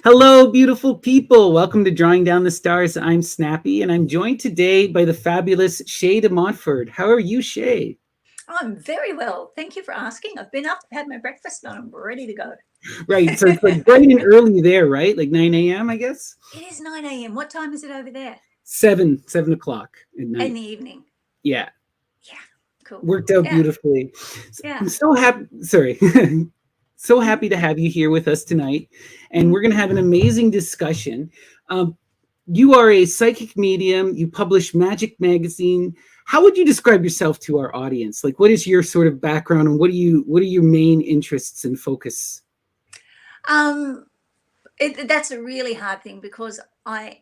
Hello, beautiful people. Welcome to Drawing Down the Stars. I'm Snappy, and I'm joined today by the fabulous Shay de Montfort. How are you, Shay? I'm very well. Thank you for asking. I've been up, had my breakfast, and I'm ready to go. Right, so it's like bright and early there, right? Like 9 a.m., I guess? It is 9 a.m. What time is it over there? 7 o'clock at In night. the evening. Yeah, Yeah, cool. worked out Yeah, beautifully. yeah. I'm so happy. Sorry. So Mhm, happy to have you here with us tonight. And mhm. we're going to have an amazing discussion. Um, you are a psychic medium. You publish Magick magazine. How would you describe yourself to our audience? Like, what is your sort of background, and what are your main interests and focus? Um, that's a really hard thing because I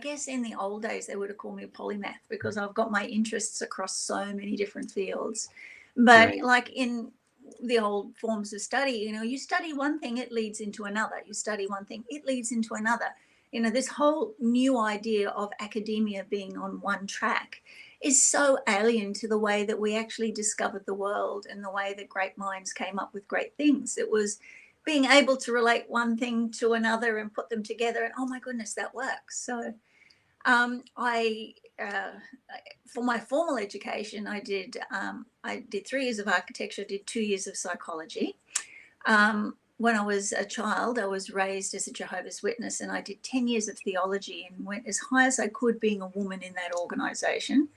guess in the old days they would have called me a polymath because I've got my interests across so many different fields. But Right. like in the old forms of study, you study one thing, it leads into another. You study one thing, it leads into another. This whole new idea of academia being on one track is so alien to the way that we actually discovered the world and the way that great minds came up with great things. It was being able to relate one thing to another and put them together, and oh my goodness, that works. So I for my formal education, I did 3 years of architecture, did 2 years of psychology. When I was a child, I was raised as a Jehovah's Witness, and I did 10 years of theology and went as high as I could being a woman in that organization,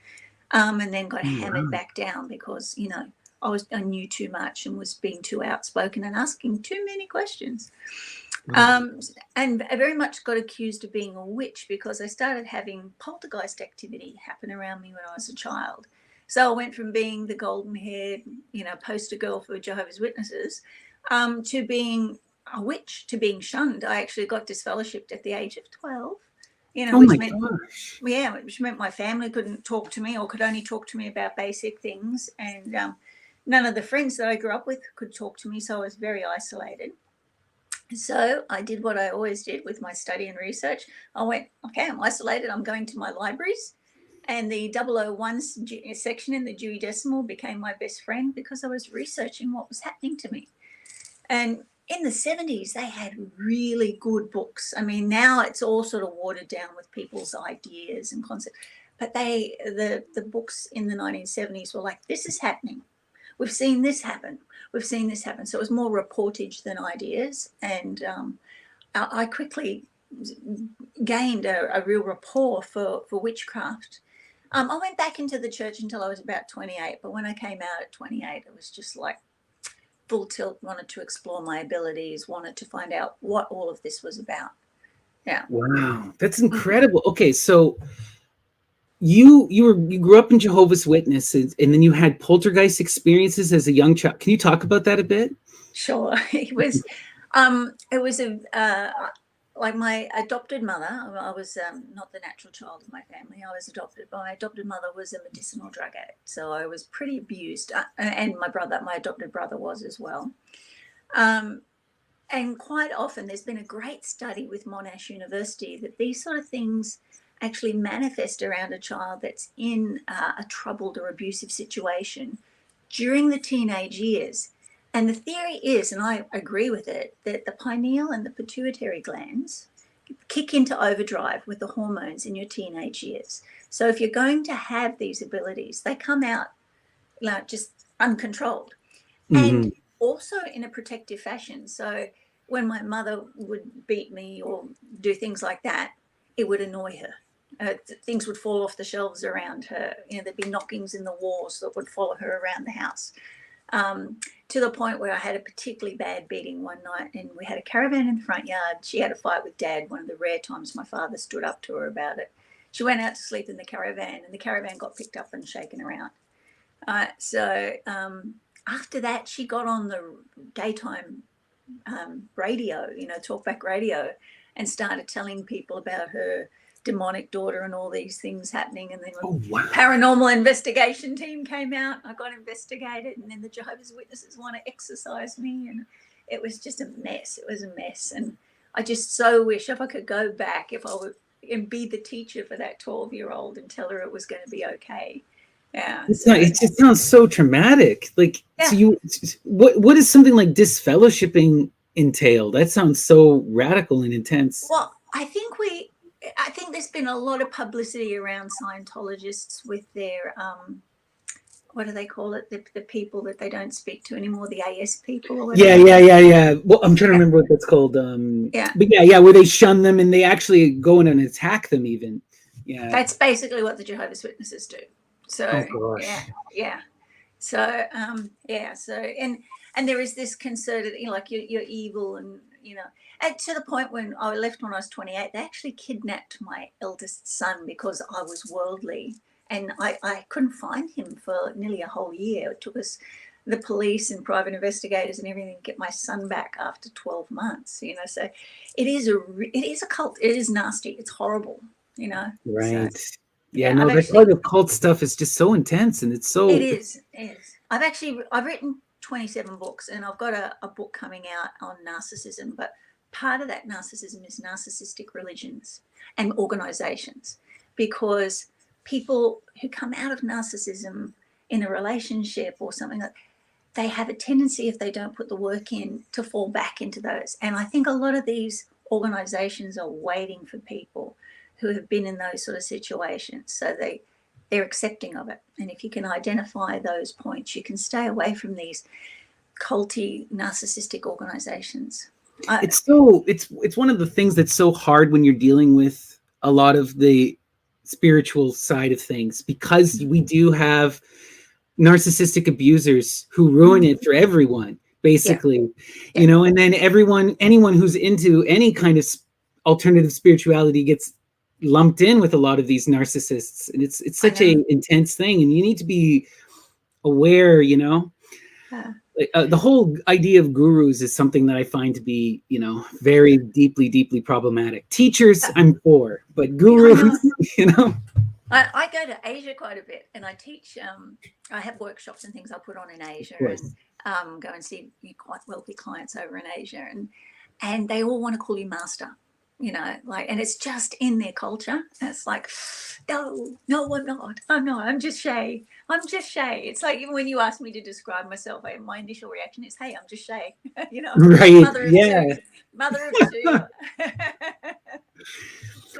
and then got Oh, hammered wow. back down because, I knew too much and was being too outspoken and asking too many questions. Wow. Um, and I very much got accused of being a witch because I started having poltergeist activity happen around me when I was a child. So I went from being the golden haired, poster girl for Jehovah's Witnesses, to being a witch, to being shunned. I actually got disfellowshipped at the age of 12, Oh which my meant, gosh. yeah, which meant my family couldn't talk to me or could only talk to me about basic things. And none of the friends that I grew up with could talk to me. So I was very isolated. So I did what I always did with my study and research. I went, okay, I'm isolated. I'm going to my libraries. And the 001 section in the Dewey Decimal became my best friend because I was researching what was happening to me. And in the 70s, they had really good books. I mean, now it's all sort of watered down with people's ideas and concepts. But the books in the 1970s were like, this is happening. We've seen this happen. We've seen this happen. So it was more reportage than ideas. And I quickly gained a real rapport for witchcraft. I went back into the church until I was about 28. But when I came out at 28, it was just like full tilt, wanted to explore my abilities, wanted to find out what all of this was about. Yeah. Wow. That's incredible. Okay, so you grew up in Jehovah's Witnesses, and then you had poltergeist experiences as a young child. Can you talk about that a bit? Sure. It was like my adopted mother. I was not the natural child of my family. I was adopted. But my adopted mother was a medicinal drug addict, so I was pretty abused. And my adopted brother was as well. Um, and quite often, there's been a great study with Monash University that these sort of things actually manifest around a child that's in a troubled or abusive situation during the teenage years. And the theory is, and I agree with it, that the pineal and the pituitary glands kick into overdrive with the hormones in your teenage years. So if you're going to have these abilities, they come out like just uncontrolled and Hmm. also in a protective fashion. So when my mother would beat me or do things like that, it would annoy her. Things would fall off the shelves around her. There'd be knockings in the walls that would follow her around the house, to the point where I had a particularly bad beating one night, and we had a caravan in the front yard. She had a fight with Dad, one of the rare times my father stood up to her about it. She went out to sleep in the caravan, and the caravan got picked up and shaken around. So after that, she got on the daytime radio, talkback radio, and started telling people about her demonic daughter and all these things happening. And then when Oh wow. paranormal investigation team came out, I got investigated, and then the Jehovah's Witnesses want to exorcise me, and it was just a mess. It was a mess, and I just so wish if I could go back, if I would, and be the teacher for that 12-year-old and tell her it was going to be okay. Yeah. It's not. So It sounds so traumatic. Like, so yeah. what is something like disfellowshipping entail? That sounds so radical and intense. Well, I think there's been a lot of publicity around Scientologists with their what do they call it? The people that they don't speak to anymore, the AS people or whatever. Yeah. Well, I'm trying to remember what that's called. Yeah. But yeah, where they shun them and they actually go in and attack them even. Yeah. That's basically what the Jehovah's Witnesses do. So Oh, gosh. yeah. So so and there is this concerted, like you're evil, and and to the point when I left when I was 28, they actually kidnapped my eldest son because I was worldly. And I couldn't find him for nearly a whole year. It took us, the police and private investigators and everything, to get my son back after 12 months. So it is a cult. It is nasty. It's horrible. Right. So, yeah. No, that kind of cult stuff is just so intense, and it's so. It is. I've written 27 books, and I've got a book coming out on narcissism. But part of that narcissism is narcissistic religions and organizations, because people who come out of narcissism in a relationship or something, like, they have a tendency, if they don't put the work in, to fall back into those. And I think a lot of these organizations are waiting for people who have been in those sort of situations, so they're accepting of it. And if you can identify those points, you can stay away from these culty narcissistic organizations. It's one of the things that's so hard when you're dealing with a lot of the spiritual side of things, because we do have narcissistic abusers who ruin it for everyone, basically. And then anyone who's into any kind of alternative spirituality gets lumped in with a lot of these narcissists, and it's such a intense thing, and you need to be aware. The whole idea of gurus is something that I find to be, very deeply problematic. Teachers, I'm for, but gurus, I go to Asia quite a bit, and I teach. I have workshops and things I put on in Asia, and go and see quite wealthy clients over in Asia, and they all want to call you master. And it's just in their culture. And it's like, no, I'm not. I'm just Shay. It's like, even when you ask me to describe myself, my initial reaction is, hey, I'm just Shay. Right. Mother of two.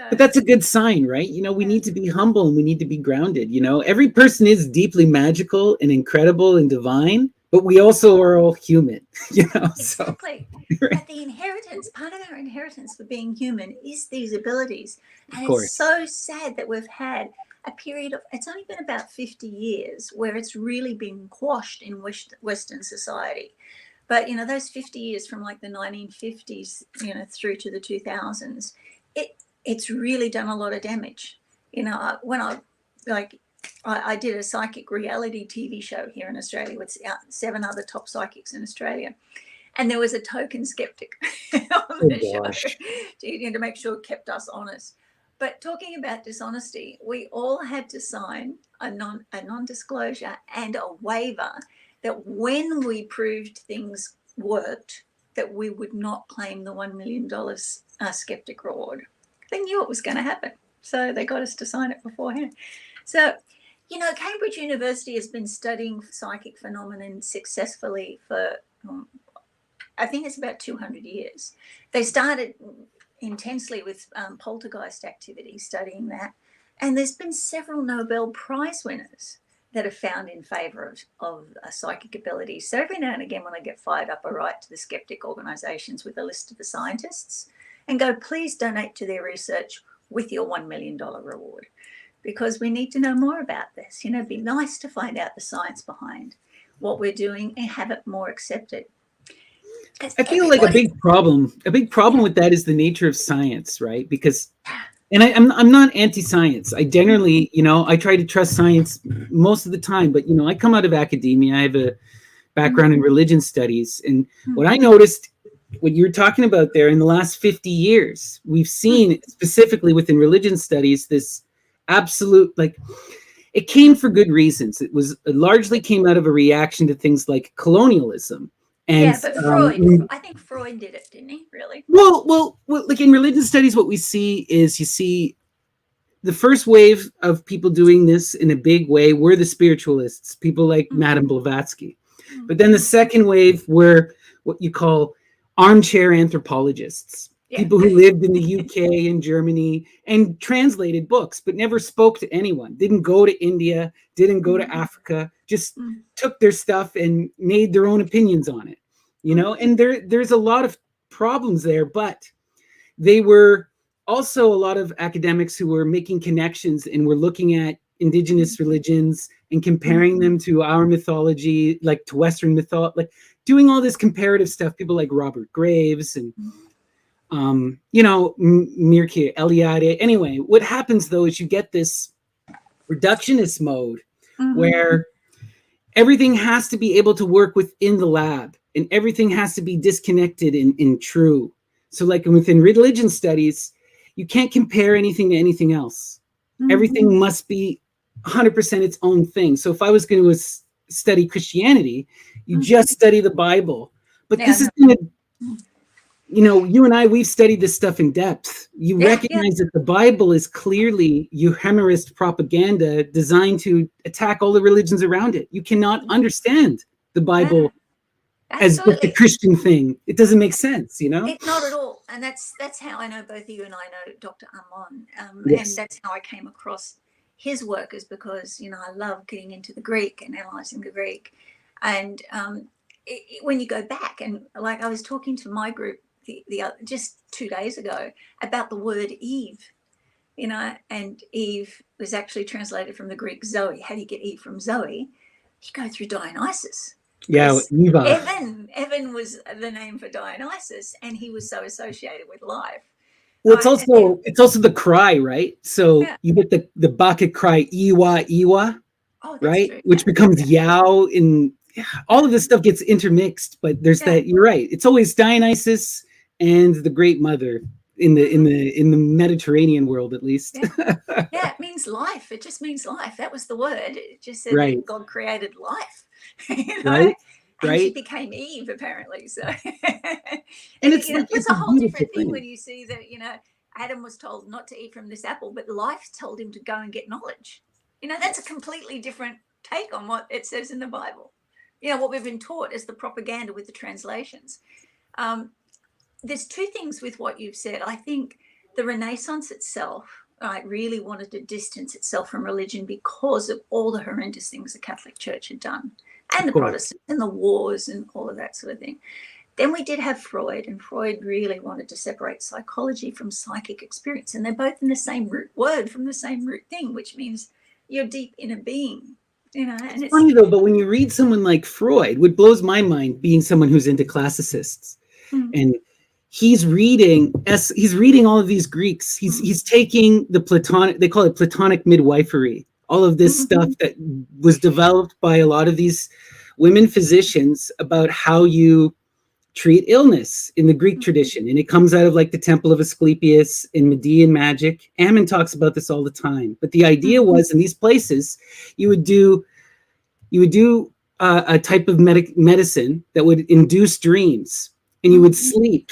But that's a good sign, right? We need to be humble and we need to be grounded. Every person is deeply magical and incredible and divine, but we also are all human. Exactly. Right. But the inheritance, part of our inheritance for being human, is these abilities. And it's so sad that we've had a period of, it's only been about 50 years where it's really been quashed in Western society. But, those 50 years from like the 1950s, through to the 2000s, it's really done a lot of damage. When I did a psychic reality TV show here in Australia with 7 other top psychics in Australia. And there was a token skeptic on the show to make sure it kept us honest. But talking about dishonesty, we all had to sign a non-disclosure and a waiver that when we proved things worked, that we would not claim the $1 million skeptic reward. They knew it was going to happen, so they got us to sign it beforehand. So, Cambridge University has been studying psychic phenomenon successfully for, I think it's about 200 years. They started intensely with poltergeist activity, studying that. And there's been several Nobel Prize winners that are found in favour of psychic abilities. So every now and again when I get fired up, I write to the skeptic organisations with a list of the scientists and go, please donate to their research with your $1 million reward, because we need to know more about this. It'd be nice to find out the science behind what we're doing and have it more accepted. I feel like a big problem with that is the nature of science, right? Because, and I'm not anti-science. I generally, I try to trust science most of the time, but, I come out of academia. I have a background in religion studies. And what I noticed, what you're talking about there, in the last 50 years, we've seen specifically within religion studies, this absolute, it came for good reasons. It largely came out of a reaction to things like colonialism. And, but Freud, I think Freud did it, didn't he? Really? Well, like in religion studies, what we see is the first wave of people doing this in a big way were the spiritualists, people like Madame Blavatsky. But then the second wave were what you call armchair anthropologists, Yeah. people who lived in the UK and Germany and translated books, but never spoke to anyone, didn't go to India, didn't go to Africa, just took their stuff and made their own opinions on it, you know? And there's a lot of problems there, but they were also a lot of academics who were making connections and were looking at indigenous religions and comparing them to our mythology, like to Western mythology, like doing all this comparative stuff. People like Robert Graves and, you know, Mircea Eliade. Anyway, what happens though is you get this reductionist mode where everything has to be able to work within the lab and everything has to be disconnected and true. So like within religion studies, you can't compare anything to anything else. Everything must be 100% its own thing. So if I was going to study Christianity, you just study the Bible. But this is going to, you know, you and I, we've studied this stuff in depth. You recognize that the Bible is clearly euhemerist propaganda designed to attack all the religions around it. You cannot understand the Bible as just a Christian thing. It doesn't make sense, you know? Not at all. And that's how I know both you and I know Dr. Amon. Yes. And that's how I came across his work, is because, you know, I love getting into the Greek and analyzing the Greek. And when you go back, and like I was talking to my group just 2 days ago about the word Eve, you know, and Eve was actually translated from the Greek Zoe. How do you get Eve from Zoe? You go through Dionysus. Yeah, Eva. Evan was the name for Dionysus, and he was so associated with life. Well, it's also the cry, right? So you get the Bacchic cry, Iwa, Iwa, right? True. Which becomes Yao, and all of this stuff gets intermixed. But there's that. You're right. It's always Dionysus and the Great Mother in the Mediterranean world, at least. Yeah, it means life. It just means life. That was the word. It just said that God created life. You know? Right. And she became Eve, apparently. So, and it's like, it's a whole different thing when you see that, you know, Adam was told not to eat from this apple, but life told him to go and get knowledge. You know, that's a completely different take on what it says in the Bible. You know, what we've been taught is the propaganda with the translations. There's two things with what you've said. I think the Renaissance itself, right, really wanted to distance itself from religion because of all the horrendous things the Catholic Church had done, and the Protestants and the wars and all of that sort of thing. Then we did have Freud, and Freud really wanted to separate psychology from psychic experience. And they're both in the same root word from the same root thing, which means your deep inner being. You know, and it's funny though, but when you read someone like Freud, what blows my mind, being someone who's into classicists, and he's reading all of these Greeks. He's taking the Platonic, they call it Platonic midwifery, all of this stuff that was developed by a lot of these women physicians about how you treat illness in the Greek tradition. And it comes out of like the Temple of Asclepius in Median Magick. Ammon talks about this all the time. But the idea was, in these places, you would do a type of medicine that would induce dreams, and you would sleep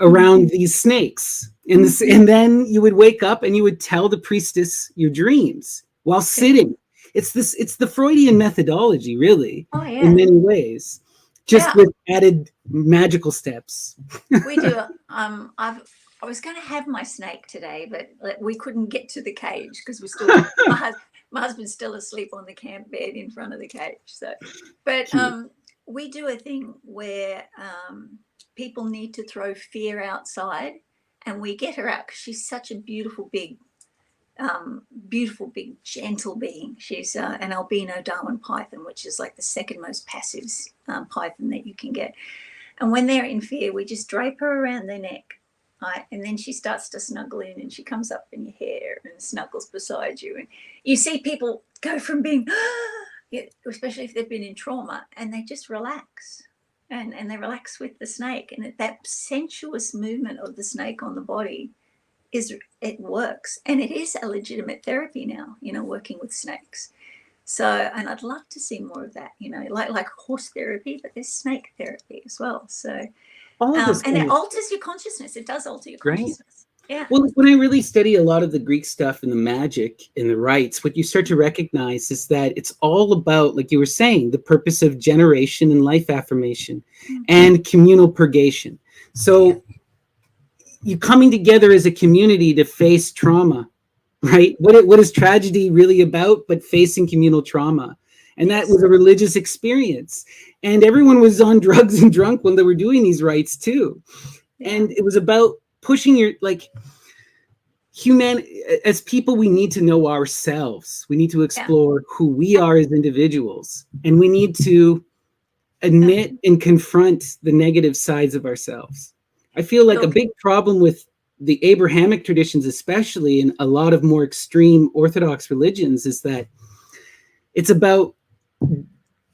around these snakes. And then you would wake up and you would tell the priestess your dreams while sitting. It's the Freudian methodology, really, in many ways, just with added magical steps. We do. I was going to have my snake today, but we couldn't get to the cage because we're still my husband's still asleep on the camp bed in front of the cage. So, but we do a thing where people need to throw fear outside, and we get her out because she's such a beautiful, big, gentle being. She's an albino Darwin python, which is like the second most passive python that you can get. And when they're in fear, we just drape her around their neck, right? And then she starts to snuggle in, and she comes up in your hair and snuggles beside you. And you see people go from being, especially if they've been in trauma, and they just relax. And they relax with the snake. And that sensuous movement of the snake on the body, it works. And it is a legitimate therapy now, you know, working with snakes. So, and I'd love to see more of that, you know, like horse therapy, but there's snake therapy as well. So, and it alters your consciousness. It does alter your consciousness. Right. Yeah. Well, when I really study a lot of the Greek stuff and the magic and the rites, what you start to recognize is that it's all about, like you were saying, the purpose of generation and life affirmation and communal purgation. So you coming together as a community to face trauma, right? What is tragedy really about but facing communal trauma? And that was a religious experience. And everyone was on drugs and drunk when they were doing these rites too. And it was about pushing your, like, as people, we need to know ourselves. We need to explore who we are as individuals. And we need to admit and confront the negative sides of ourselves. I feel like a big problem with the Abrahamic traditions, especially in a lot of more extreme Orthodox religions, is that it's about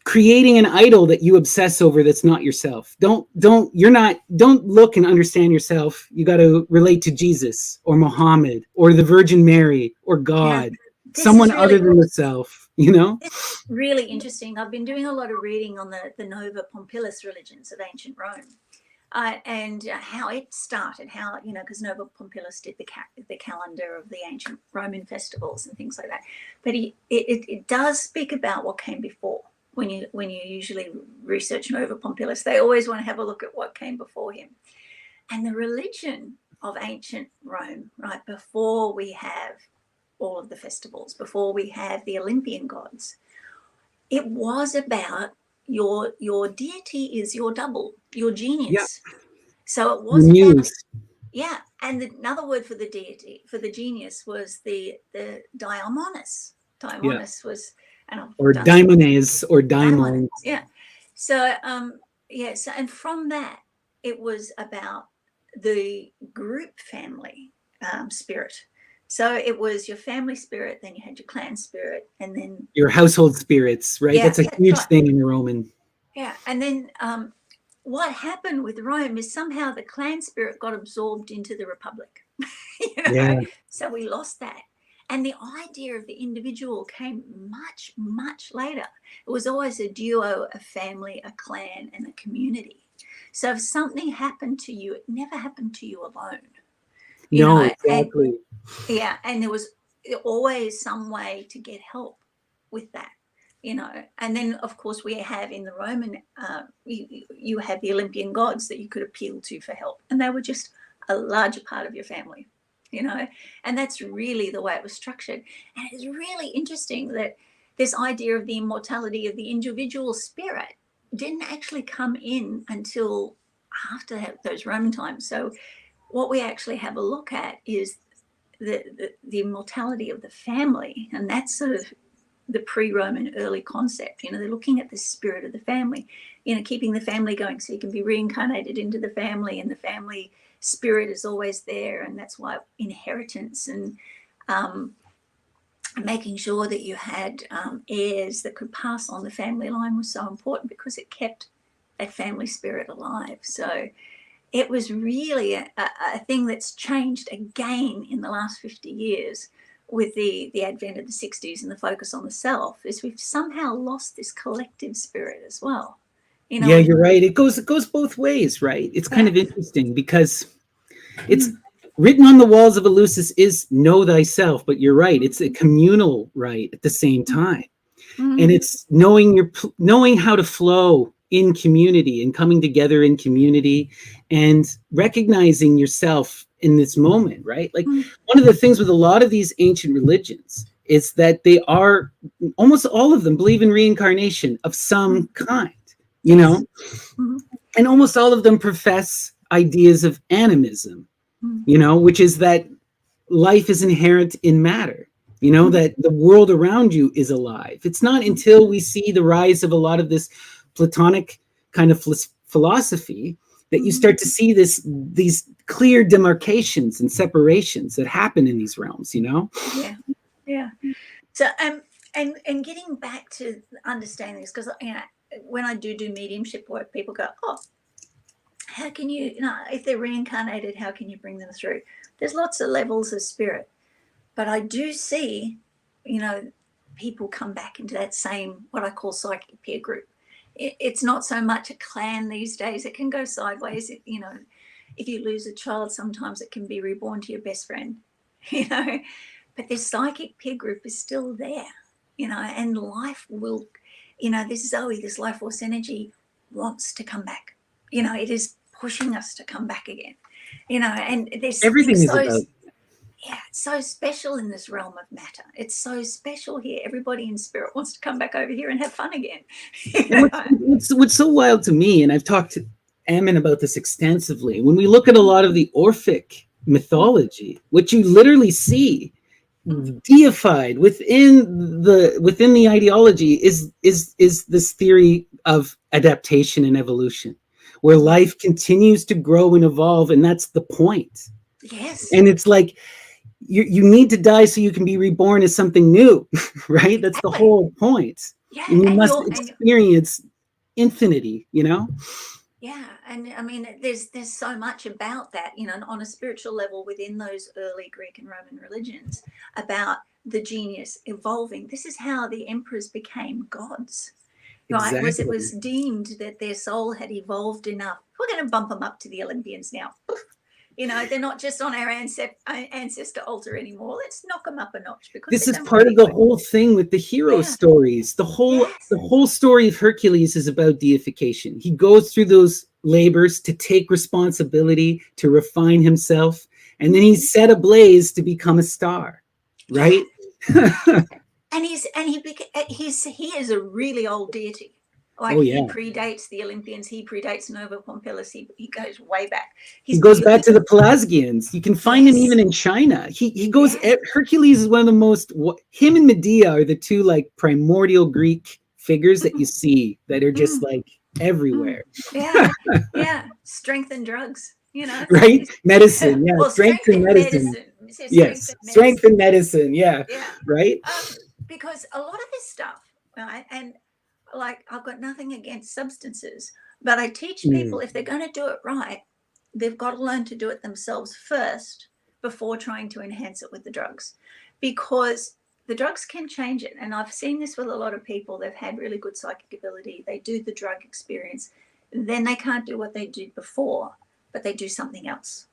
creating an idol that you obsess over that's not yourself. Don't look and understand yourself. You got to relate to Jesus or Muhammad or the Virgin Mary or God, someone really other than yourself, you know? It's really interesting. I've been doing a lot of reading on the Nova Pompilus religions of ancient Rome. And how it started, how, you know, because Nova Pompilus did the calendar of the ancient Roman festivals and things like that. But it does speak about what came before. When you usually research Nova Pompilus, they always want to have a look at what came before him. And the religion of ancient Rome, right, before we have all of the festivals, before we have the Olympian gods, it was about your deity is your double, your genius. Yeah. So it was about, and another word for the deity, for the genius, was the daimonis. Daimonis was, or daimones or daimon. Yeah. So so, and from that it was about the group family spirit. So it was your family spirit, then you had your clan spirit, and then your household spirits, right? That's a huge thing in Roman. Yeah. And then what happened with Rome is somehow the clan spirit got absorbed into the republic. You know? So we lost that. And the idea of the individual came much, much later. It was always a duo, a family, a clan, and a community. So if something happened to you, it never happened to you alone. You know? Exactly. And there was always some way to get help with that. You know, and then of course we have in the Roman, you have the Olympian gods that you could appeal to for help, and they were just a larger part of your family, you know, and that's really the way it was structured. And it's really interesting that this idea of the immortality of the individual spirit didn't actually come in until after those Roman times. So what we actually have a look at is the immortality of the family, and that's sort of the pre-Roman early concept. You know, they're looking at the spirit of the family, you know, keeping the family going so you can be reincarnated into the family, and the family spirit is always there. And that's why inheritance and making sure that you had heirs that could pass on the family line was so important, because it kept that family spirit alive. So it was really a thing that's changed again in the last 50 years with the advent of the 60s and the focus on the self, is we've somehow lost this collective spirit as well. You know, you're right. It goes both ways, right? It's kind of interesting because it's written on the walls of Eleusis is know thyself, but you're right. It's a communal right at the same time. And it's knowing how to flow in community and coming together in community and recognizing yourself in this moment, right? Like one of the things with a lot of these ancient religions is that they are, almost all of them believe in reincarnation of some kind, you know, and almost all of them profess ideas of animism, you know, which is that life is inherent in matter. You know, that the world around you is alive. It's not until we see the rise of a lot of this Platonic kind of philosophy that you start to see these clear demarcations and separations that happen in these realms, you know? Yeah. So, and getting back to understanding this, because, you know, when I do mediumship work, people go, oh, how can you know, if they're reincarnated, how can you bring them through? There's lots of levels of spirit. But I do see, you know, people come back into that same, what I call psychic peer group. It's not so much a clan these days. It can go sideways. You know, if you lose a child, sometimes it can be reborn to your best friend, you know. But this psychic peer group is still there, you know, and life will, you know, this Zoe, this life force energy wants to come back. You know, it is pushing us to come back again, you know. And there's Everything something is so about. yeah, it's so special in this realm of matter. It's so special here. Everybody in spirit wants to come back over here and have fun again. You And know? what's so wild to me, and I've talked to Ammon about this extensively, when we look at a lot of the Orphic mythology, what you literally see deified within the ideology is this theory of adaptation and evolution, where life continues to grow and evolve, and that's the point. Yes. And it's like you need to die so you can be reborn as something new, right? That's the whole point. Yeah, And you and must experience infinity, you know? yeah, and I mean, there's so much about that, you know, on a spiritual level within those early Greek and Roman religions about the genius evolving. This is how the emperors became gods, right? Exactly. It was deemed that their soul had evolved enough. We're going to bump them up to the Olympians now. You know, they're not just on our ancestor altar anymore. Let's knock them up a notch, because this is part of the whole thing with the hero stories. The whole story of Hercules is about deification. He goes through those labors to take responsibility, to refine himself, and then he's set ablaze to become a star, right? And he is a really old deity. Like, he predates the Olympians. He predates Nova Pompilius. He goes way back. He goes back to the Pelasgians. You can find him even in China. He goes. Hercules is one of the most. Him and Medea are the two like primordial Greek figures that you see that are just like everywhere. Yeah. Strength and drugs. You know, right? Medicine, yeah. Well, strength and medicine. Yes, strength and medicine, yeah. Right? Because a lot of this stuff, right, and like, I've got nothing against substances, but I teach people, if they're going to do it right, they've got to learn to do it themselves first before trying to enhance it with the drugs, because the drugs can change it. And I've seen this with a lot of people. They've had really good psychic ability. They do the drug experience. Then they can't do what they did before, but they do something else.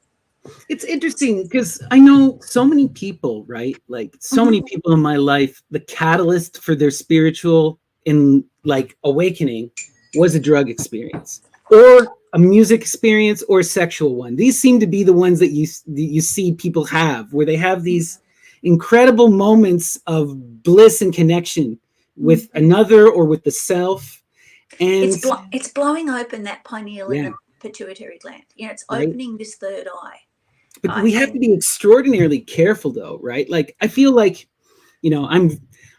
It's interesting because I know so many people, right? Like, so many people in my life, the catalyst for their spiritual awakening was a drug experience or a music experience or a sexual one. These seem to be the ones that you see people have, where they have these incredible moments of bliss and connection with another or with the self. And it's blowing open that pineal in the pituitary gland. You know, it's opening this third eye. But we have to be extraordinarily careful, though, right? Like, I feel like, you know,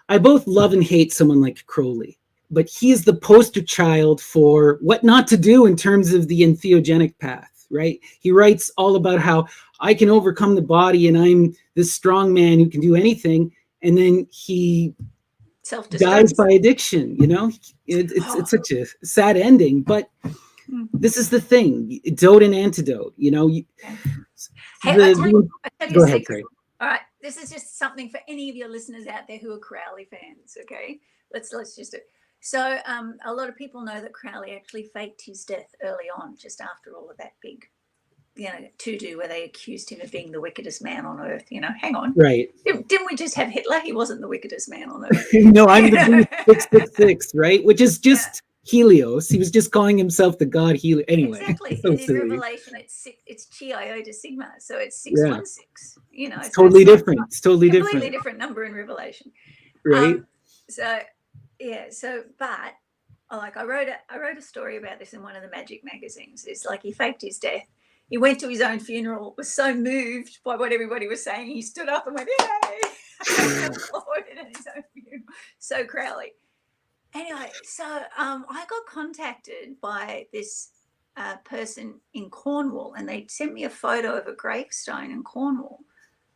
I both love and hate someone like Crowley, but he is the poster child for what not to do in terms of the entheogenic path, right? He writes all about how I can overcome the body and I'm this strong man who can do anything. And then he dies by addiction, you know? It's such a sad ending, but this is the thing, dote and antidote, you know? Hey, go ahead, sorry. All right, this is just something for any of your listeners out there who are Crowley fans, okay? Let's just do it. So a lot of people know that Crowley actually faked his death early on, just after all of that big, you know, to-do where they accused him of being the wickedest man on earth. You know, hang on. Right. Didn't we just have Hitler? He wasn't the wickedest man on earth. No, I'm the 666, right? Which is just Helios. He was just calling himself the god Helios. Anyway. Exactly. So and in silly. Revelation, it's Chi Iota Sigma. So it's 616. You know, it's totally different. It's totally different. Completely different number in Revelation. Right. But like, I wrote a story about this in one of the Magick magazines. It's like, he faked his death. He went to his own funeral, was so moved by what everybody was saying, he stood up and went, "Yay!" and applauded at his own funeral. So Crowley. Anyway, so I got contacted by this person in Cornwall, and they sent me a photo of a gravestone in Cornwall,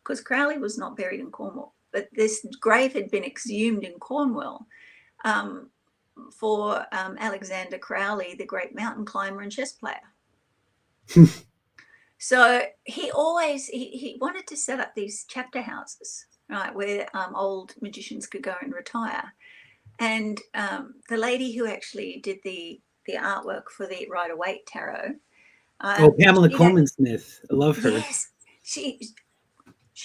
because Crowley was not buried in Cornwall, but this grave had been exhumed in Cornwall for Alexander Crowley, the great mountain climber and chess player. So he wanted to set up these chapter houses, right, where old magicians could go and retire. And the lady who actually did the artwork for the Rider-Waite Tarot. Pamela Coleman Smith. I love her. Yes. She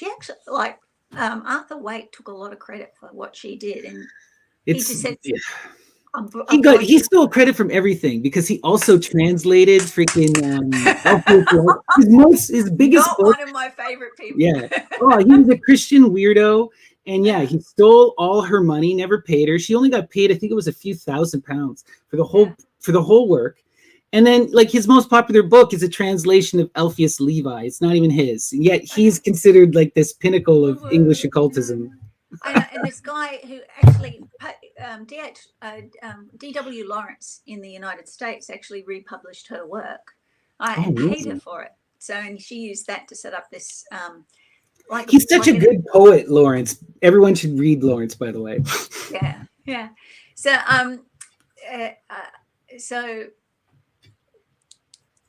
actually, like, Arthur Waite took a lot of credit for what she did. And he just said, He stole credit from everything because he also translated freaking his biggest not book. one of my favorite people. Yeah. Oh, he was a Christian weirdo. And yeah, he stole all her money, never paid her. She only got paid, I think it was a few £1,000 for the whole work. And then, like, his most popular book is a translation of Alpheus Levi. It's not even his. And yet he's considered like this pinnacle of English occultism. And this guy who actually, D.W. Lawrence in the United States actually republished her work and paid her for it. So, and she used that to set up this. He's such a good poet, Lawrence. Everyone should read Lawrence, by the way. Yeah. So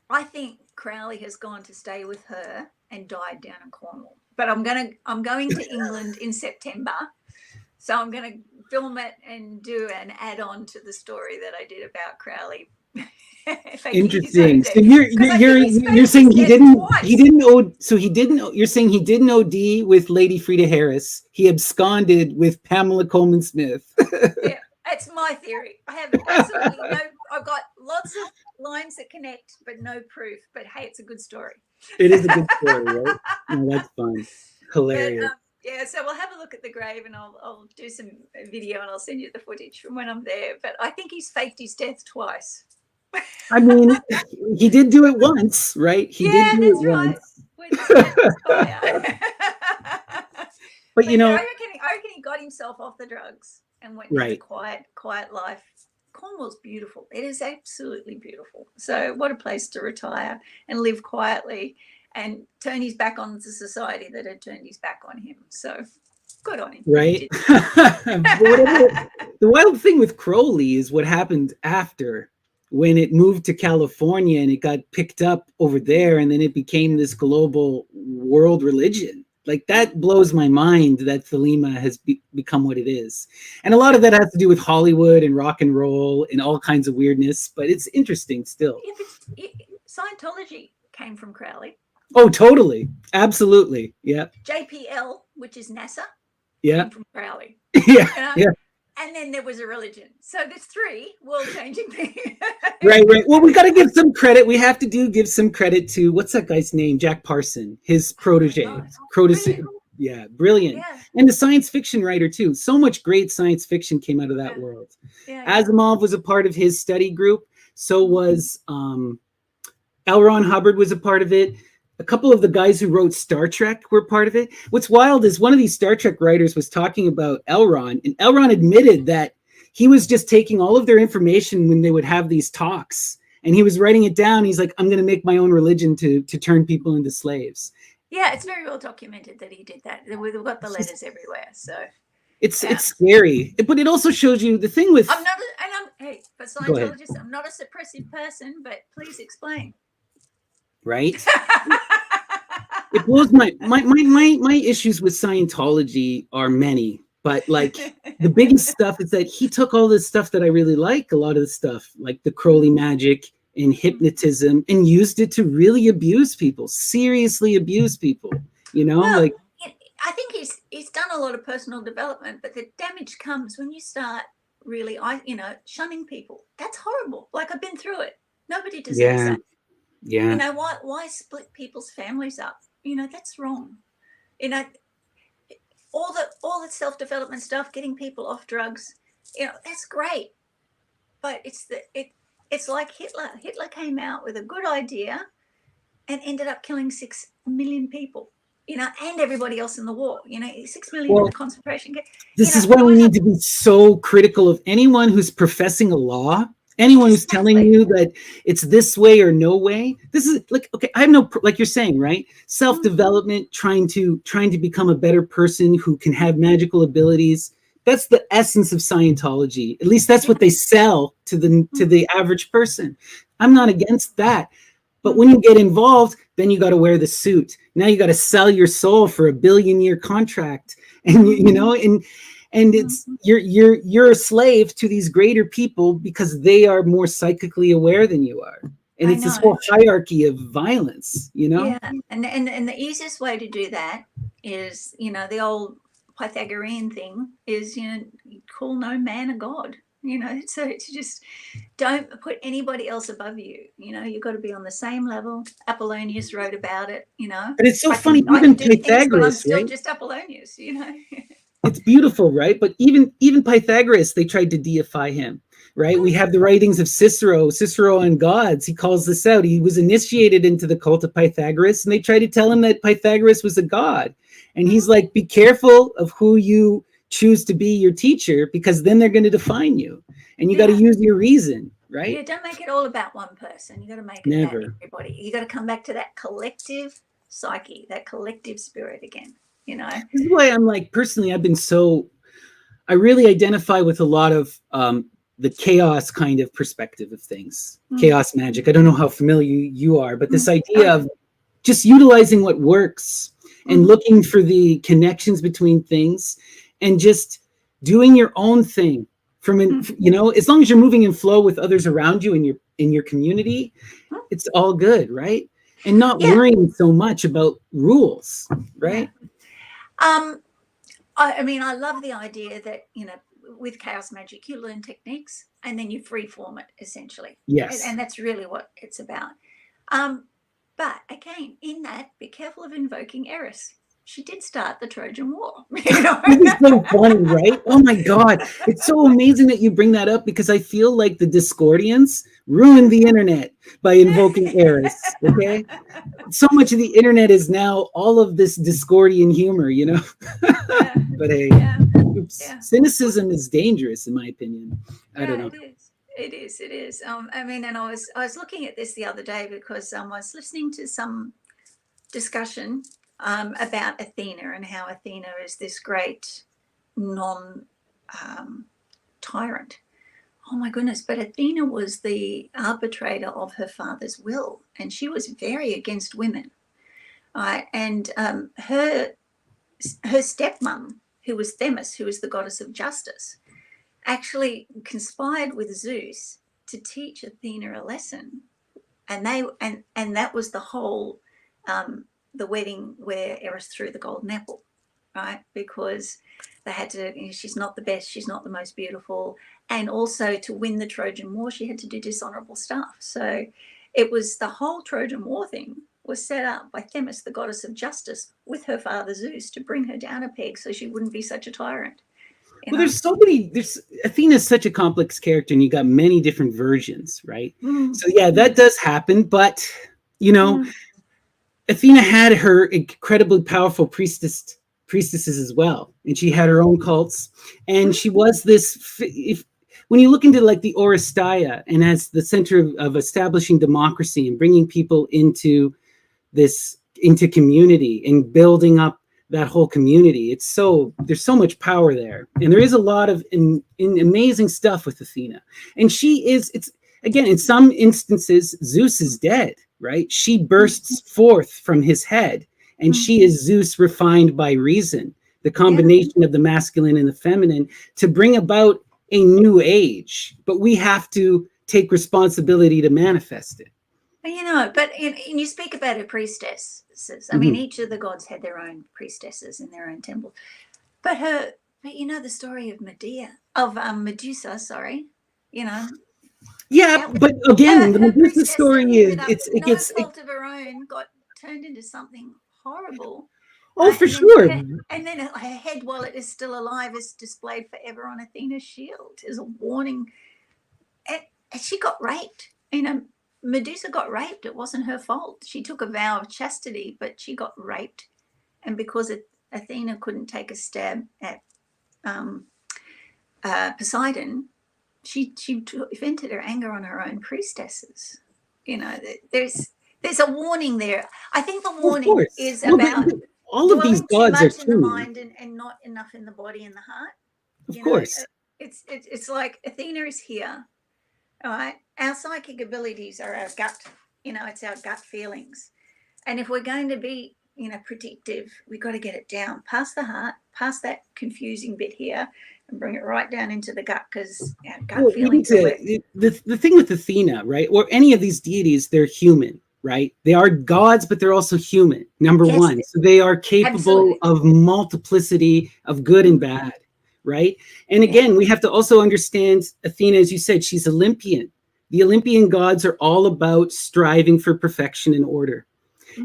I think Crowley has gone to stay with her and died down in Cornwall. But I'm going to England in September, so I'm going to film it and do an add-on to the story that I did about Crowley. Interesting. So you're saying you're saying he didn't OD with Lady Frida Harris. He absconded with Pamela Coleman Smith. Yeah, that's my theory. I have absolutely no. I've got lots of lines that connect, but no proof. But hey, it's a good story. It is a good story, right? No, that's fun. Hilarious. But, yeah, so we'll have a look at the grave and I'll do some video and I'll send you the footage from when I'm there. But I think he's faked his death twice. I mean, he did do it once, right? He did do it once. But you know, I reckon he got himself off the drugs and went into quiet life. Cornwall's beautiful. It is absolutely beautiful. So what a place to retire and live quietly and turn his back on the society that had turned his back on him. So good on him. Right. The wild thing with Crowley is what happened after, when it moved to California and it got picked up over there, and then it became this global world religion. Like, that blows my mind that Thelema has become what it is. And a lot of that has to do with Hollywood and rock and roll and all kinds of weirdness, but it's interesting still. Yeah, Scientology came from Crowley. Oh, totally. Absolutely. Yeah. JPL, which is NASA, came from Crowley. Yeah. And then there was a religion. So there's three world-changing things. Right. Well, we got to give some credit. We have to give some credit to, what's that guy's name? Jack Parson, his protege. Yeah, brilliant. Yeah. And the science fiction writer too. So much great science fiction came out of that world. Asimov was a part of his study group. So was L. Ron Hubbard was a part of it. A couple of the guys who wrote Star Trek were part of it. What's wild is one of these Star Trek writers was talking about L. Ron, and L. Ron admitted that he was just taking all of their information when they would have these talks, and he was writing it down. He's like, I'm going to make my own religion to turn people into slaves. Yeah, it's very well documented that he did that. We've got the letters everywhere. So it's scary, but it also shows you the thing with. For Scientologists, I'm not a suppressive person, but please explain. Right. It blows my issues with Scientology are many, but like the biggest stuff is that he took all this stuff that I really like, a lot of the stuff like the Crowley magic and hypnotism, and used it to really abuse people, seriously abuse people, like. I think he's done a lot of personal development, but the damage comes when you start really, shunning people. That's horrible. Like, I've been through it. Nobody deserves that. Yeah. Why split people's families up? That's wrong. All the self-development stuff, getting people off drugs, that's great. But it's like Hitler. Hitler came out with a good idea and ended up killing 6 million people, and everybody else in the war, 6 million in the concentration camp. This is why we need to be so critical of anyone who's professing a law. Anyone who's telling you that it's this way or no way. This is like, okay, I have no, like you're saying, right? Self-development, trying to become a better person who can have magical abilities. That's the essence of Scientology. At least that's what they sell to the average person. I'm not against that. But when you get involved, then you got to wear the suit. Now you got to sell your soul for a billion-year contract. And, and it's you're a slave to these greater people because they are more psychically aware than you are. And it's this whole hierarchy of violence, Yeah. And the easiest way to do that is, the old Pythagorean thing is, you call no man a god. So to just don't put anybody else above you. You've got to be on the same level. Apollonius wrote about it. But it's so I funny, can even do things, but I'm Pythagoras, still right? just Apollonius. It's beautiful, right? But even Pythagoras, they tried to deify him, right? We have the writings of Cicero on gods. He calls this out. He was initiated into the cult of Pythagoras, and they tried to tell him that Pythagoras was a god. And he's like, be careful of who you choose to be your teacher, because then they're going to define you. And you got to use your reason, right? Yeah, don't make it all about one person. You got to make it Never. about everybody. You got to come back to that collective psyche, that collective spirit again. This is why I'm like, personally, I really identify with a lot of the chaos kind of perspective of things, chaos magic. I don't know how familiar you are, but this idea of just utilizing what works and looking for the connections between things and just doing your own thing as long as you're moving in flow with others around you in your community, it's all good, right? And not worrying so much about rules, right? I love the idea that, with chaos magic, you learn techniques and then you free form it essentially. Yes. And that's really what it's about. But again, in that, be careful of invoking Eris. She did start the Trojan War. This is so funny, right? Oh my God. It's so amazing that you bring that up, because I feel like the Discordians ruined the internet by invoking Eris. Okay. So much of the internet is now all of this Discordian humor, But hey, cynicism is dangerous, in my opinion. I don't know. It is. And I was looking at this the other day because I was listening to some discussion about Athena and how Athena is this great non-tyrant. Oh my goodness, but Athena was the arbitrator of her father's will, and she was very against women. And her stepmom, who was Themis, who was the goddess of justice, actually conspired with Zeus to teach Athena a lesson. And that was the whole the wedding where Eris threw the golden apple, right? Because they had to, she's not the best, she's not the most beautiful. And also to win the Trojan War, she had to do dishonorable stuff. So it was the whole Trojan War thing was set up by Themis, the goddess of justice, with her father Zeus to bring her down a peg so she wouldn't be such a tyrant. Well, Athena's such a complex character, and you got many different versions, right? So yeah, that does happen, but Athena had her incredibly powerful priestesses as well, and she had her own cults, and she was this. When you look into like the Oresteia and as the center of establishing democracy and bringing people into community and building up that whole community, there's so much power there, and there is a lot of amazing stuff with Athena, and again, in some instances, Zeus is dead, right? She bursts forth from his head, and she is Zeus refined by reason, the combination of the masculine and the feminine to bring about a new age. But we have to take responsibility to manifest it. But you speak about her priestesses. I mean, each of the gods had their own priestesses in their own temple. But the story of Medusa, sorry, Yeah, but again, the Medusa story is it gets fault of her own, got turned into something horrible. Oh, for sure. And then her head, while it is still alive, is displayed forever on Athena's shield as a warning. And she got raped. Medusa got raped. It wasn't her fault. She took a vow of chastity, but she got raped. And because Athena couldn't take a stab at Poseidon, she vented her anger on her own priestesses. There's a warning there. I think the warning is about all of these gods too are much in the mind and not enough in the body and the heart. Of course. It's like Athena is here. All right. Our psychic abilities are our gut. It's our gut feelings. And if we're going to be, predictive, we've got to get it down past the heart, past that confusing bit here, and bring it right down into the gut, because our gut feelings the thing with Athena, right, or any of these deities, they're human, right? They are gods, but they're also human, number one. So they are capable of multiplicity of good and bad, right? And again, we have to also understand Athena, as you said, she's Olympian. The Olympian gods are all about striving for perfection and order.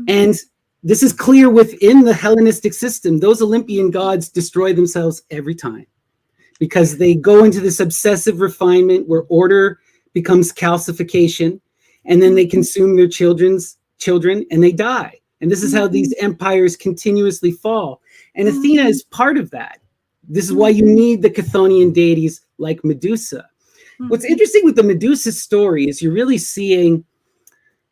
And this is clear within the Hellenistic system. Those Olympian gods destroy themselves every time because they go into this obsessive refinement where order becomes calcification, and then they consume their children and they die. And this is how these empires continuously fall. And Athena is part of that. This is why you need the Chthonian deities like Medusa. What's interesting with the Medusa story is you're really seeing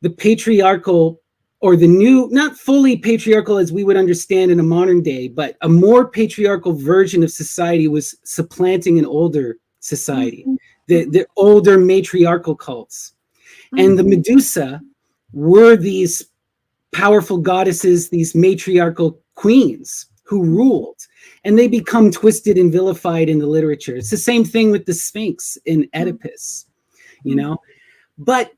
the patriarchal, or the new, not fully patriarchal as we would understand in a modern day, but a more patriarchal version of society was supplanting an older society, the older matriarchal cults. And the Medusa were these powerful goddesses, these matriarchal queens who ruled, and they become twisted and vilified in the literature. It's the same thing with the Sphinx in Oedipus, you know, but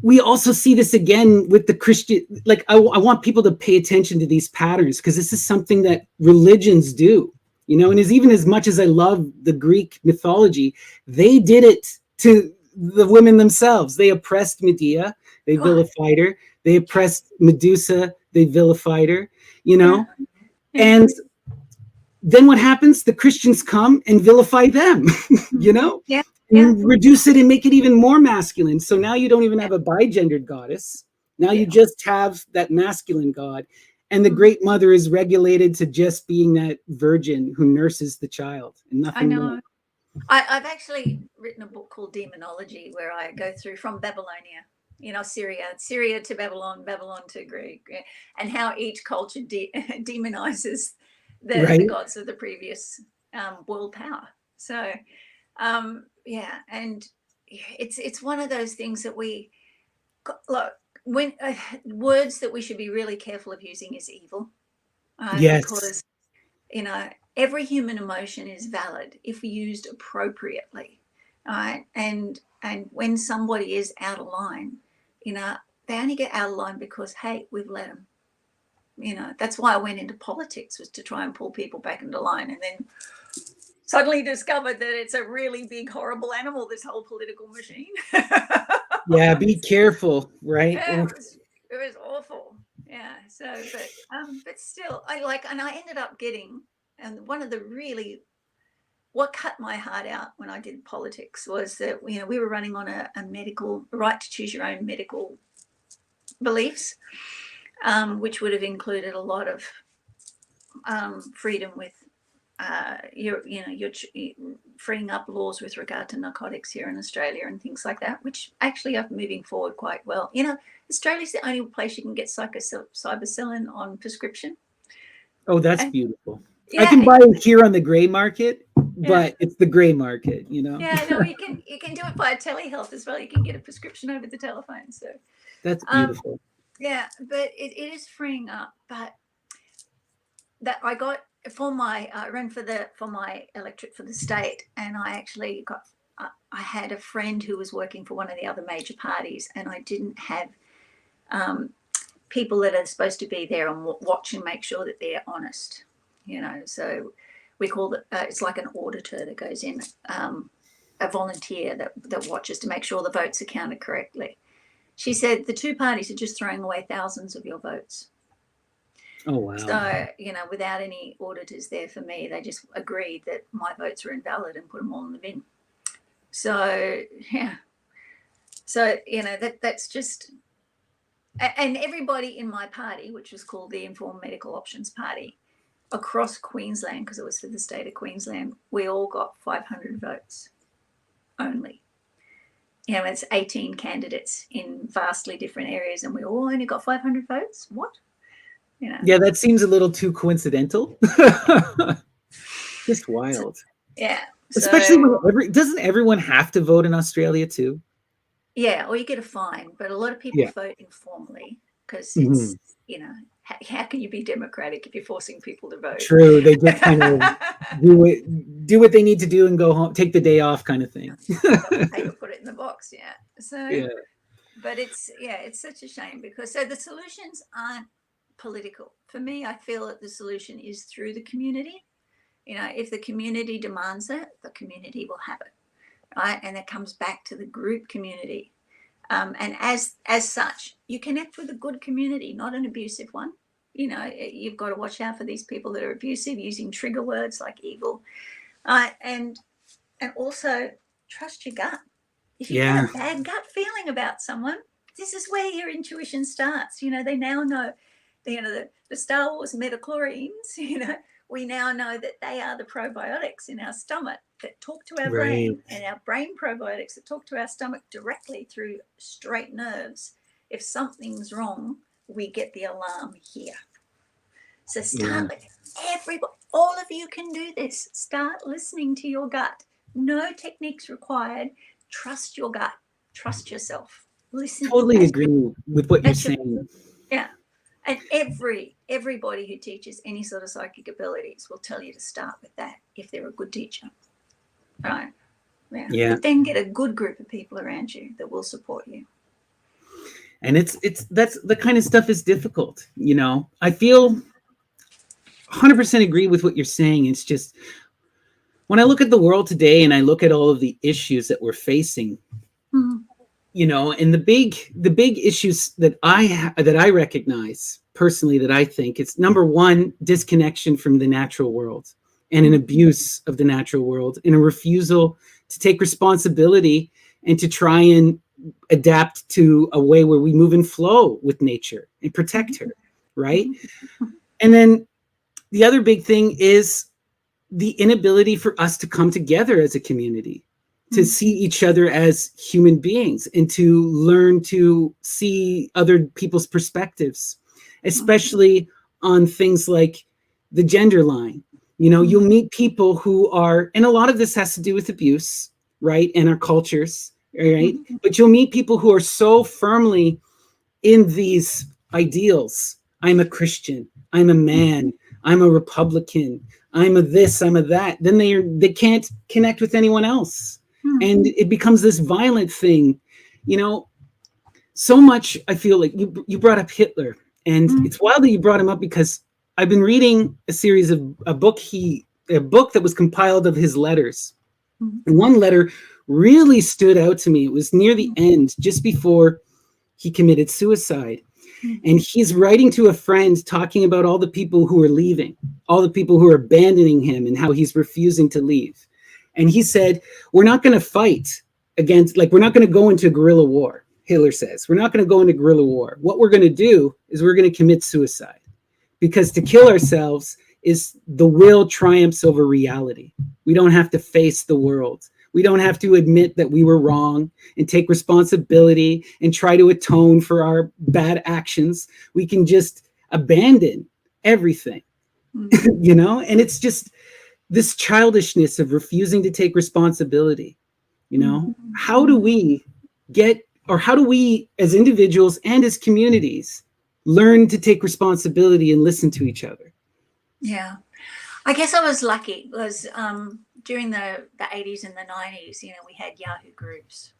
we also see this again with the Christian, like I want people to pay attention to these patterns because this is something that religions do, you know, and even as much as I love the Greek mythology, they did it to the women themselves. They oppressed Medea, they vilified her. They oppressed Medusa, they vilified her, you know, and then what happens? The Christians come and vilify them, you know? And reduce it and make it even more masculine. So now you don't even have a bigendered goddess. Now you just have that masculine god. And the Great Mother is regulated to just being that virgin who nurses the child and nothing more. I've actually written a book called Demonology where I go through from Babylonia, you know, Syria to Babylon, Babylon to Greek, and how each culture demonizes the gods of the previous world power. So, yeah, and it's one of those things that we look when words that we should be really careful of using is evil, because you know every human emotion is valid if used appropriately, right? And when somebody is out of line, you know, they only get out of line because hey, we've let them. You know, that's why I went into politics, was to try and pull people back into line, and then suddenly discovered that it's a really big, horrible animal, this whole political machine. Yeah, be careful, right? Yeah, it was awful. Yeah. So, but still, and I ended up getting, and one of the really, what cut my heart out when I did politics was that, you know, we were running on a medical right to choose your own medical beliefs, which would have included a lot of freedom with you're freeing up laws with regard to narcotics here in Australia and things like that, which actually are moving forward quite well. You know, Australia's the only place you can get cybercillin on prescription. Oh, that's beautiful. Yeah, I can buy it here on the gray market, but it's the gray market, you know. Yeah, no, you can do it via telehealth as well. You can get a prescription over the telephone. So that's beautiful. Yeah, but it is freeing up. But that I got for my I ran for my electorate for the state, and I actually got I had a friend who was working for one of the other major parties, and I didn't have people that are supposed to be there and watch and make sure that they're honest, you know. So we call it it's like an auditor that goes in, a volunteer that watches to make sure the votes are counted correctly. She said the two parties are just throwing away thousands of your votes. Oh, wow. So, you know, without any auditors there for me, they just agreed that my votes were invalid and put them all in the bin. So, yeah. So, you know, that's just, and everybody in my party, which was called the Informed Medical Options Party, across Queensland, because it was for the state of Queensland, we all got 500 votes only. You know, it's 18 candidates in vastly different areas, and we all only got 500 votes. What? You know. Yeah, that seems a little too coincidental. Just wild. Yeah. Especially when doesn't everyone have to vote in Australia too? Yeah, or you get a fine, but a lot of people vote informally because it's, you know, how can you be democratic if you're forcing people to vote? True, they just kind of do what they need to do and go home, take the day off, kind of thing. Paper, put it in the box, yeah. So, but it's such a shame because the solutions aren't political. For me, I feel that the solution is through the community. If the community demands it, the community will have it, right? And it comes back to the group community. And as such, you connect with a good community, not an abusive one. You've got to watch out for these people that are abusive, using trigger words like evil. And also trust your gut. If you get a bad gut feeling about someone, this is where your intuition starts. They now know, the Star Wars metachlorines, we now know that they are the probiotics in our stomach that talk to our brain, and our brain probiotics that talk to our stomach directly through straight nerves. If something's wrong, we get the alarm here. So start with everybody. All of you can do this. Start listening to your gut. No techniques required. Trust your gut. Trust yourself. Listen. Totally agree with what you're saying. Yeah. And everybody who teaches any sort of psychic abilities will tell you to start with that if they're a good teacher. Right. Yeah. But then get a good group of people around you that will support you. And that's the kind of stuff is difficult. I feel 100% agree with what you're saying. It's just, when I look at the world today and I look at all of the issues that we're facing, and the big issues that I recognize personally, that I think it's number one, disconnection from the natural world and an abuse of the natural world and a refusal to take responsibility and to try and adapt to a way where we move and flow with nature and protect her. Right. And then the other big thing is the inability for us to come together as a community, to see each other as human beings and to learn to see other people's perspectives, especially on things like the gender line. You'll meet people who are, and a lot of this has to do with abuse, right? And our cultures, right? But you'll meet people who are so firmly in these ideals. I'm a Christian. I'm a man. I'm a Republican. I'm a this, I'm a that. Then they can't connect with anyone else. And it becomes this violent thing. So much, I feel like you brought up Hitler, and it's wild that you brought him up, because I've been reading a book that was compiled of his letters. And one letter really stood out to me. It was near the end, just before he committed suicide. And he's writing to a friend talking about all the people who are leaving, all the people who are abandoning him, and how he's refusing to leave. And he said, we're not going to fight against, we're not going to go into guerrilla war. Hitler says, we're not going to go into guerrilla war. What we're going to do is we're going to commit suicide, because to kill ourselves is the will triumphs over reality. We don't have to face the world. We don't have to admit that we were wrong and take responsibility and try to atone for our bad actions. We can just abandon everything, and it's just this childishness of refusing to take responsibility. How do we as individuals and as communities learn to take responsibility and listen to each other? Yeah. I guess I was lucky because during the 80s and the 90s, we had Yahoo groups.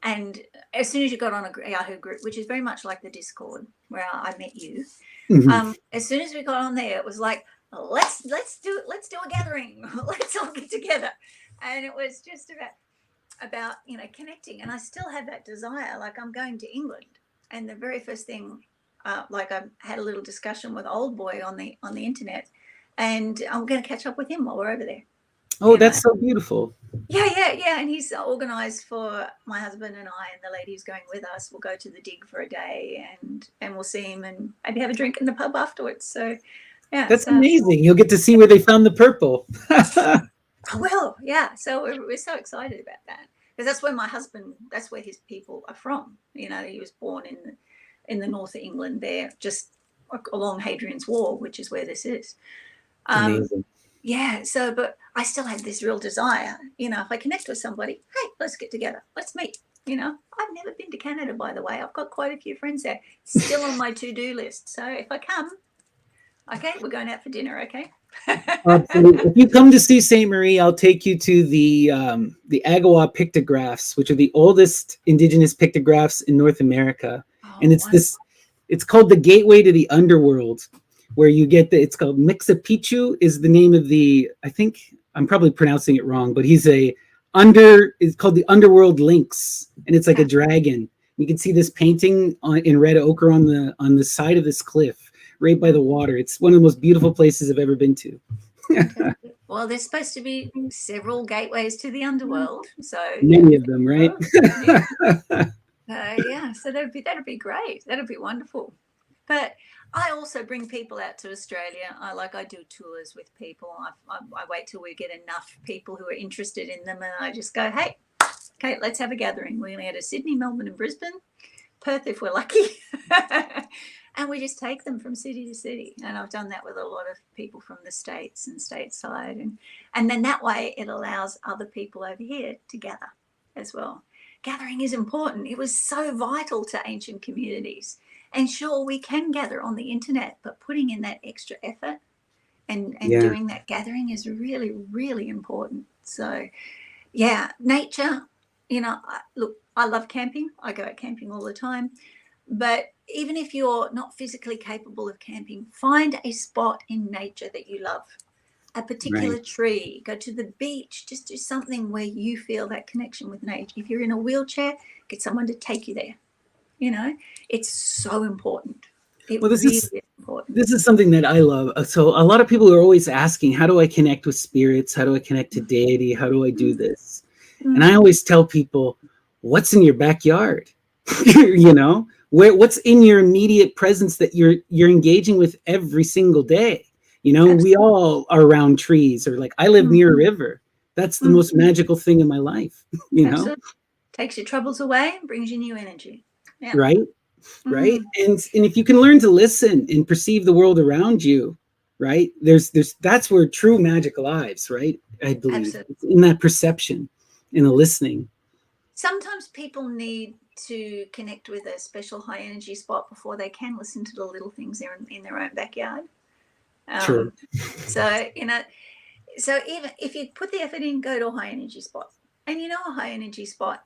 And as soon as you got on a Yahoo group, which is very much like the Discord where I met you, as soon as we got on there, it was like, let's do a gathering. Let's all get together. And it was just about connecting. And I still have that desire. Like, I'm going to England, and the very first thing, I had a little discussion with Old Boy on the internet, and I'm going to catch up with him while we're over there. Oh, that's so beautiful. Yeah. And he's organised for my husband and I, and the lady who's going with us. We'll go to the dig for a day, and we'll see him and maybe have a drink in the pub afterwards. So, yeah. That's amazing. You'll get to see where they found the purple. Well, yeah. So we're so excited about that, because that's where his people are from. He was born in the north of England there, just along Hadrian's Wall, which is where this is. Amazing. Yeah, so, but I still have this real desire, if I connect with somebody, hey, let's get together, let's meet. I've never been to Canada, by the way. I've got quite a few friends there, still on my to-do list. So if I come, okay, we're going out for dinner, okay? Absolutely. If you come to see Ste. Marie, I'll take you to the Agawa pictographs, which are the oldest indigenous pictographs in North America. And it's called the Gateway to the Underworld, where you get it's called Mixapichu is the name of I think I'm probably pronouncing it wrong, but it's called the Underworld Lynx, and it's like a dragon. You can see this painting in red ochre on the side of this cliff right by the water. It's one of the most beautiful places I've ever been to. Well, there's supposed to be several gateways to the underworld, so many of them, right? Yeah, so that'd be great. That'd be wonderful. But I also bring people out to Australia. I do tours with people. I wait till we get enough people who are interested in them, and I just go, hey, okay, let's have a gathering. We're going to go to Sydney, Melbourne, and Brisbane, Perth if we're lucky. And we just take them from city to city. And I've done that with a lot of people from the States and stateside. And then that way it allows other people over here to gather as well. Gathering is important. It was so vital to ancient communities. And sure, we can gather on the internet, but putting in that extra effort and doing that gathering is really, really important. So, yeah, nature, look, I love camping. I go out camping all the time. But even if you're not physically capable of camping, find a spot in nature that you love, a particular tree, go to the beach, just do something where you feel that connection with nature. If you're in a wheelchair, get someone to take you there. It's so important. This is important. This is something that I love. So a lot of people are always asking, how do I connect with spirits? How do I connect to deity? How do I do this? And I always tell people, what's in your backyard? What's in your immediate presence that you're engaging with every single day? We all are around trees, or like I live near a river. That's the most magical thing in my life. Absolutely. Takes your troubles away and brings you new energy. Yeah. Right. And if you can learn to listen and perceive the world around you, right, that's where true magic lives, right? I believe. Absolutely. In that perception, in the listening. Sometimes people need to connect with a special high energy spot before they can listen to the little things in their own backyard. True. So even if you put the effort in, go to a high energy spot, and a high energy spot,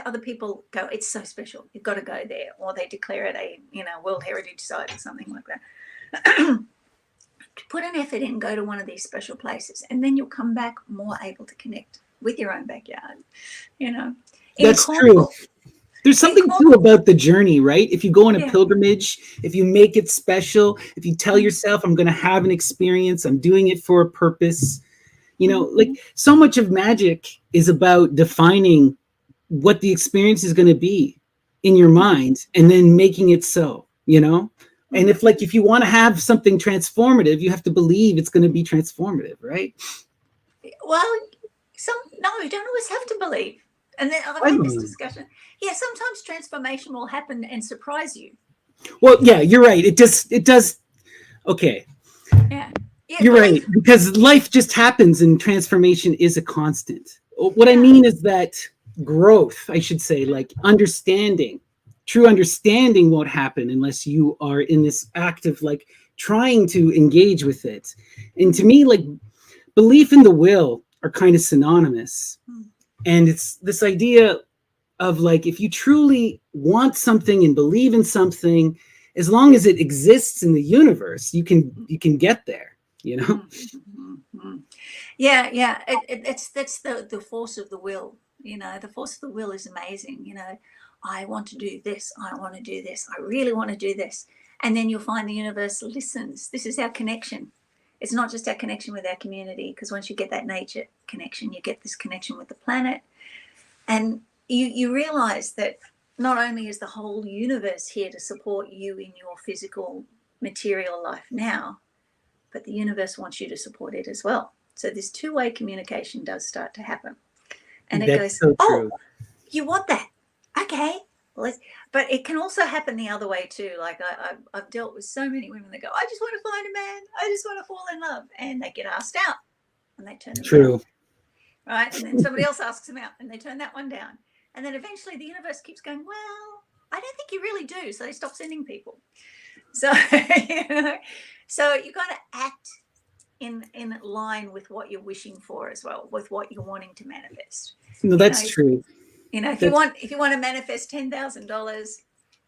other people go, it's so special, you've got to go there, or they declare it a World Heritage Site or something like that. Put an effort in, go to one of these special places, and then you'll come back more able to connect with your own backyard. That's true. There's something too about the journey, right? If you go on a pilgrimage, if you make it special, if you tell yourself, I'm going to have an experience, I'm doing it for a purpose, like so much of magic is about defining what the experience is going to be in your mind and then making it so, and if you want to have something transformative, you have to believe it's going to be transformative, right? Well, you don't always have to believe. And then I've had this discussion. Yeah, sometimes transformation will happen and surprise you. Well, yeah, you're right. It does. Okay. Yeah. You're right, because life just happens and transformation is a constant. What I mean is that growth, I should say, like true understanding won't happen unless you are in this act of like trying to engage with it. And to me, like belief in the will are kind of synonymous. And it's this idea of like, if you truly want something and believe in something, as long as it exists in the universe, you can get there, Mm-hmm. Yeah. That's the force of the will. The force of the will is amazing. I want to do this. I want to do this. I really want to do this. And then you'll find the universe listens. This is our connection. It's not just our connection with our community, because once you get that nature connection, you get this connection with the planet. And you realize that not only is the whole universe here to support you in your physical material life now, but the universe wants you to support it as well. So this two-way communication does start to happen. And it goes, so oh, you want that? Okay. But it can also happen the other way too. Like I've dealt with so many women that go, I just want to find a man. I just want to fall in love. And they get asked out and they turn them down. Right? And then somebody else asks them out and they turn that one down. And then eventually the universe keeps going, well, I don't think you really do. So they stop sending people. So, so you got to act in line with what you're wishing for as well, with what you're wanting to manifest. No, that's true. If you want to manifest $10,000,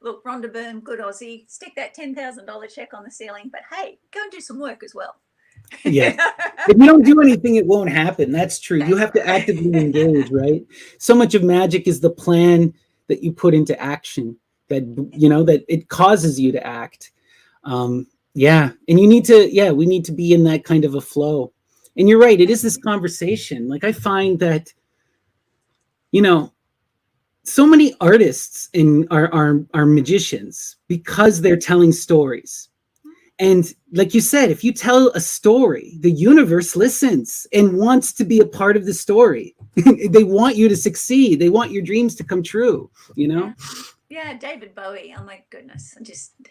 look, Rhonda Byrne, good Aussie, stick that $10,000 check on the ceiling, but hey, go and do some work as well. Yes. If you don't do anything, it won't happen. That's true. You That's have to right. actively engage, right? So much of magic is the plan that you put into action, that, you know, that it causes you to act. Yeah. And you need to, yeah, we need to be in that kind of a flow. And you're right. It is this conversation. Like, I find that, you know, so many artists are magicians because they're telling stories. And like you said, if you tell a story, the universe listens and wants to be a part of the story. They want you to succeed. They want your dreams to come true, you know? Yeah, David Bowie. Oh my goodness.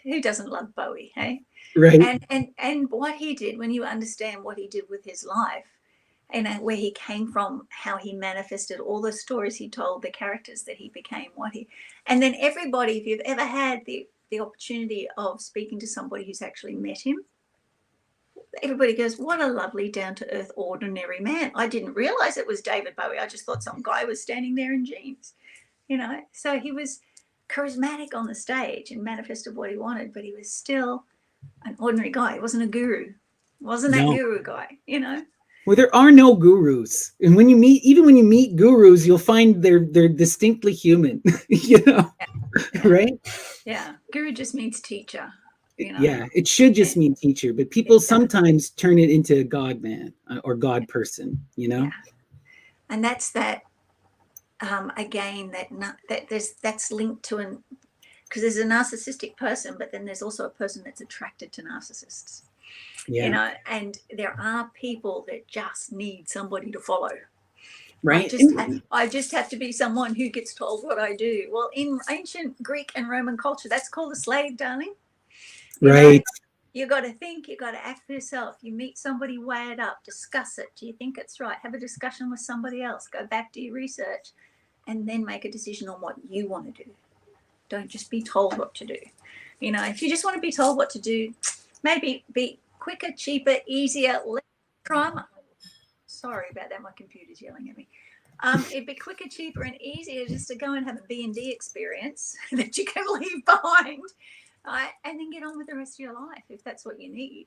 Who doesn't love Bowie, hey? Right. And what he did, when you understand what he did with his life and where he came from, how he manifested all the stories he told, the characters that he became, and then everybody, if you've ever had the opportunity of speaking to somebody who's actually met him, everybody goes, what a lovely, down-to-earth, ordinary man. I didn't realize it was David Bowie. I just thought some guy was standing there in jeans, you know. So he was charismatic on the stage and manifested what he wanted, but he was still an ordinary guy. He wasn't a guru. Wasn't that No. guru guy, you know. Well, there are no gurus. And when you meet, even when you meet gurus, you'll find they're distinctly human, you know, Yeah. right? Yeah. Guru just means teacher, you know. Yeah, it should just mean teacher, but people sometimes turn it into God man or God person, you know? Yeah. And that's that, again, that's linked to because there's a narcissistic person, but then there's also a person that's attracted to narcissists. Yeah. You know, and there are people that just need somebody to follow. Right. I just have to be someone who gets told what I do. Well, in ancient Greek and Roman culture, that's called a slave, darling. Right. You got to think, you got to act for yourself. You meet somebody, weigh it up, discuss it. Do you think it's right? Have a discussion with somebody else. Go back to your research and then make a decision on what you want to do. Don't just be told what to do. You know, if you just want to be told what to do, maybe be quicker, cheaper, easier, less trauma. Sorry about that. My computer's yelling at me. It'd be quicker, cheaper, and easier just to go and have a B&D experience that you can leave behind, and then get on with the rest of your life if that's what you need.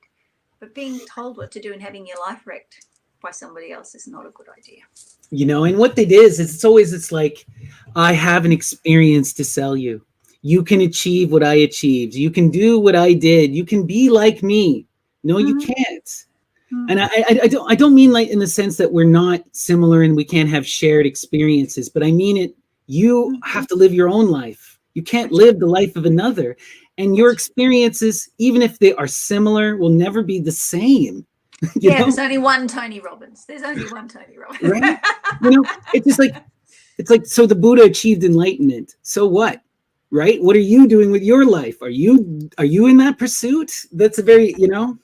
But being told what to do and having your life wrecked by somebody else is not a good idea. You know, and what it is, it's like, I have an experience to sell you. You can achieve what I achieved. You can do what I did. You can be like me. No, you can't. And I don't mean like in the sense that we're not similar and we can't have shared experiences, but I mean it. You have to live your own life. You can't live the life of another. And your experiences, even if they are similar, will never be the same. You know? There's only one Tony Robbins. Right? You know, it's like, so the Buddha achieved enlightenment. So what? Right? What are you doing with your life? Are you in that pursuit? That's a very, you know,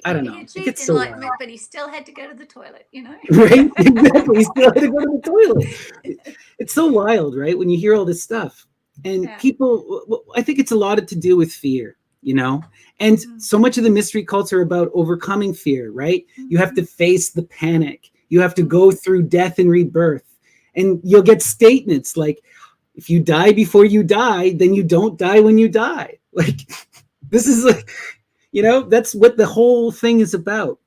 I don't know. He achieved enlightenment, but he still had to go to the toilet, you know? Right? Exactly. He still had to go to the toilet. It's so wild, right? When you hear all this stuff. And people, I think it's a lot to do with fear, you know? And so much of the mystery cults are about overcoming fear, right? You have to face the panic. You have to go through death and rebirth. And you'll get statements like, if you die before you die, then you don't die when you die. Like, this is like, you know, that's what the whole thing is about.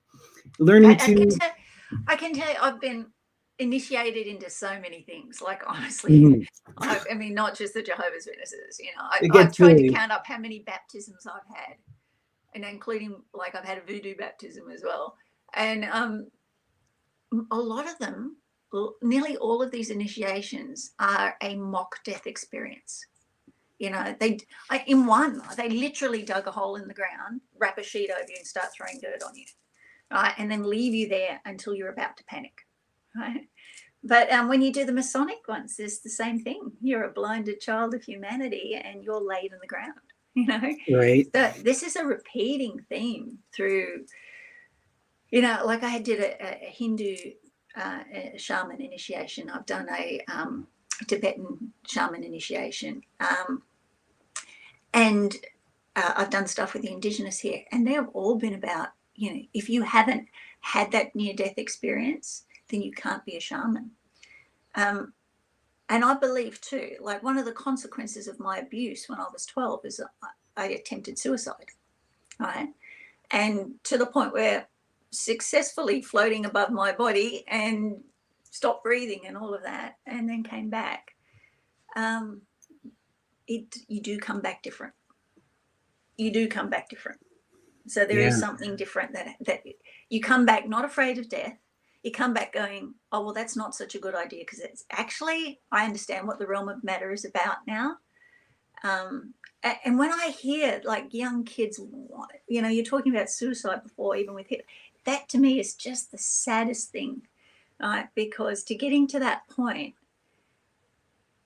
Learning I can tell you, I've been initiated into so many things. Like, honestly, I mean, not just the Jehovah's Witnesses, you know. I've tried to count up how many baptisms I've had, and including, like, I've had a voodoo baptism as well. And a lot of them, nearly all of these initiations are a mock death experience. You know, they literally dug a hole in the ground, wrap a sheet over you and start throwing dirt on you, right? And then leave you there until you're about to panic, right? But when you do the Masonic ones, it's the same thing. You're a blinded child of humanity and you're laid in the ground, you know? Right. So this is a repeating theme through, you know, like I did a Hindu shaman initiation. I've done a Tibetan shaman initiation. And I've done stuff with the Indigenous here, and they have all been about, you know, if you haven't had that near-death experience, then you can't be a shaman. And I believe too, like one of the consequences of my abuse when I was 12 is I attempted suicide, right? And to the point where successfully floating above my body and stopped breathing and all of that, and then came back. You do come back different. You do come back different. So there is something different that you come back not afraid of death. You come back going, oh, well, that's not such a good idea, because it's actually, I understand what the realm of matter is about now. And when I hear like young kids, you know, you're talking about suicide before, even with Hitler, that to me is just the saddest thing, right? Because to getting to that point,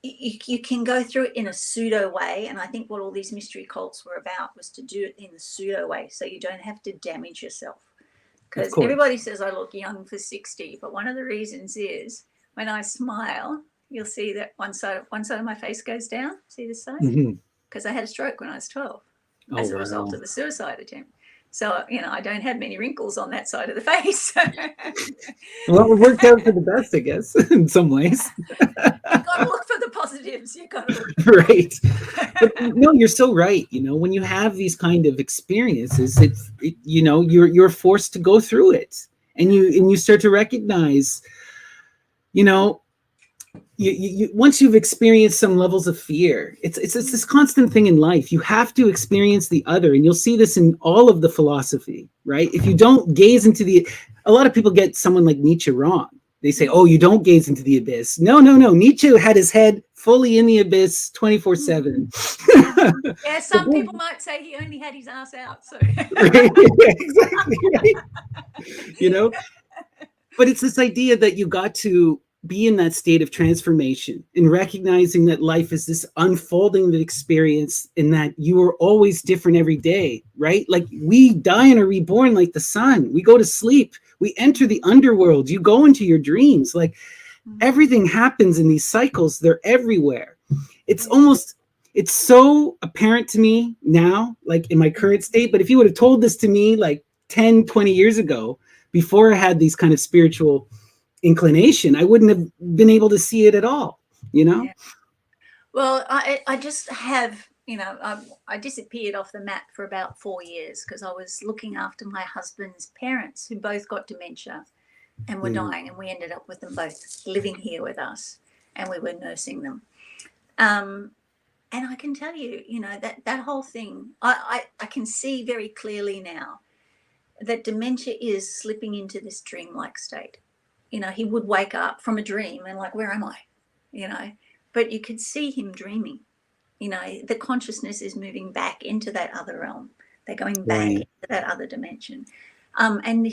you can go through it in a pseudo way. And I think what all these mystery cults were about was to do it in a pseudo way, so you don't have to damage yourself. Because everybody says I look young for 60, but one of the reasons is when I smile, you'll see that one side of my face goes down. See this side? Because I had a stroke when I was 12 as a result of a suicide attempt. So, you know, I don't have many wrinkles on that side of the face. Well, it worked out for the best, I guess, in some ways. You've got to look for the positives. You've got to look for right. But no, you're so right. You know, when you have these kind of experiences, you know, you're forced to go through it, and you start to recognize, you know, you once you've experienced some levels of fear, it's this constant thing in life. You have to experience the other, and you'll see this in all of the philosophy, right? If you don't gaze into a lot of people get someone like Nietzsche wrong. They say, oh, you don't gaze into the abyss. No. Nietzsche had his head fully in the abyss 24/7. Yeah, some people might say he only had his ass out. So right? Yeah, exactly, right? You know, but it's this idea that you got to be in that state of transformation and recognizing that life is this unfolding of experience, and that you are always different every day, right? Like we die and are reborn like the sun. We go to sleep. We enter the underworld. You go into your dreams. Like everything happens in these cycles. They're everywhere. It's so apparent to me now, like in my current state. But if you would have told this to me like 10, 20 years ago, before I had these kind of spiritual inclination, I wouldn't have been able to see it at all, you know? Yeah. Well, I just have, you know, I disappeared off the map for about 4 years because I was looking after my husband's parents, who both got dementia and were dying, and we ended up with them both living here with us, and we were nursing them. And I can tell you, you know, that whole thing, I can see very clearly now that dementia is slipping into this dreamlike state. You know, he would wake up from a dream and like, where am I? You know, but you could see him dreaming. You know, the consciousness is moving back into that other realm. They're going back into that other dimension. And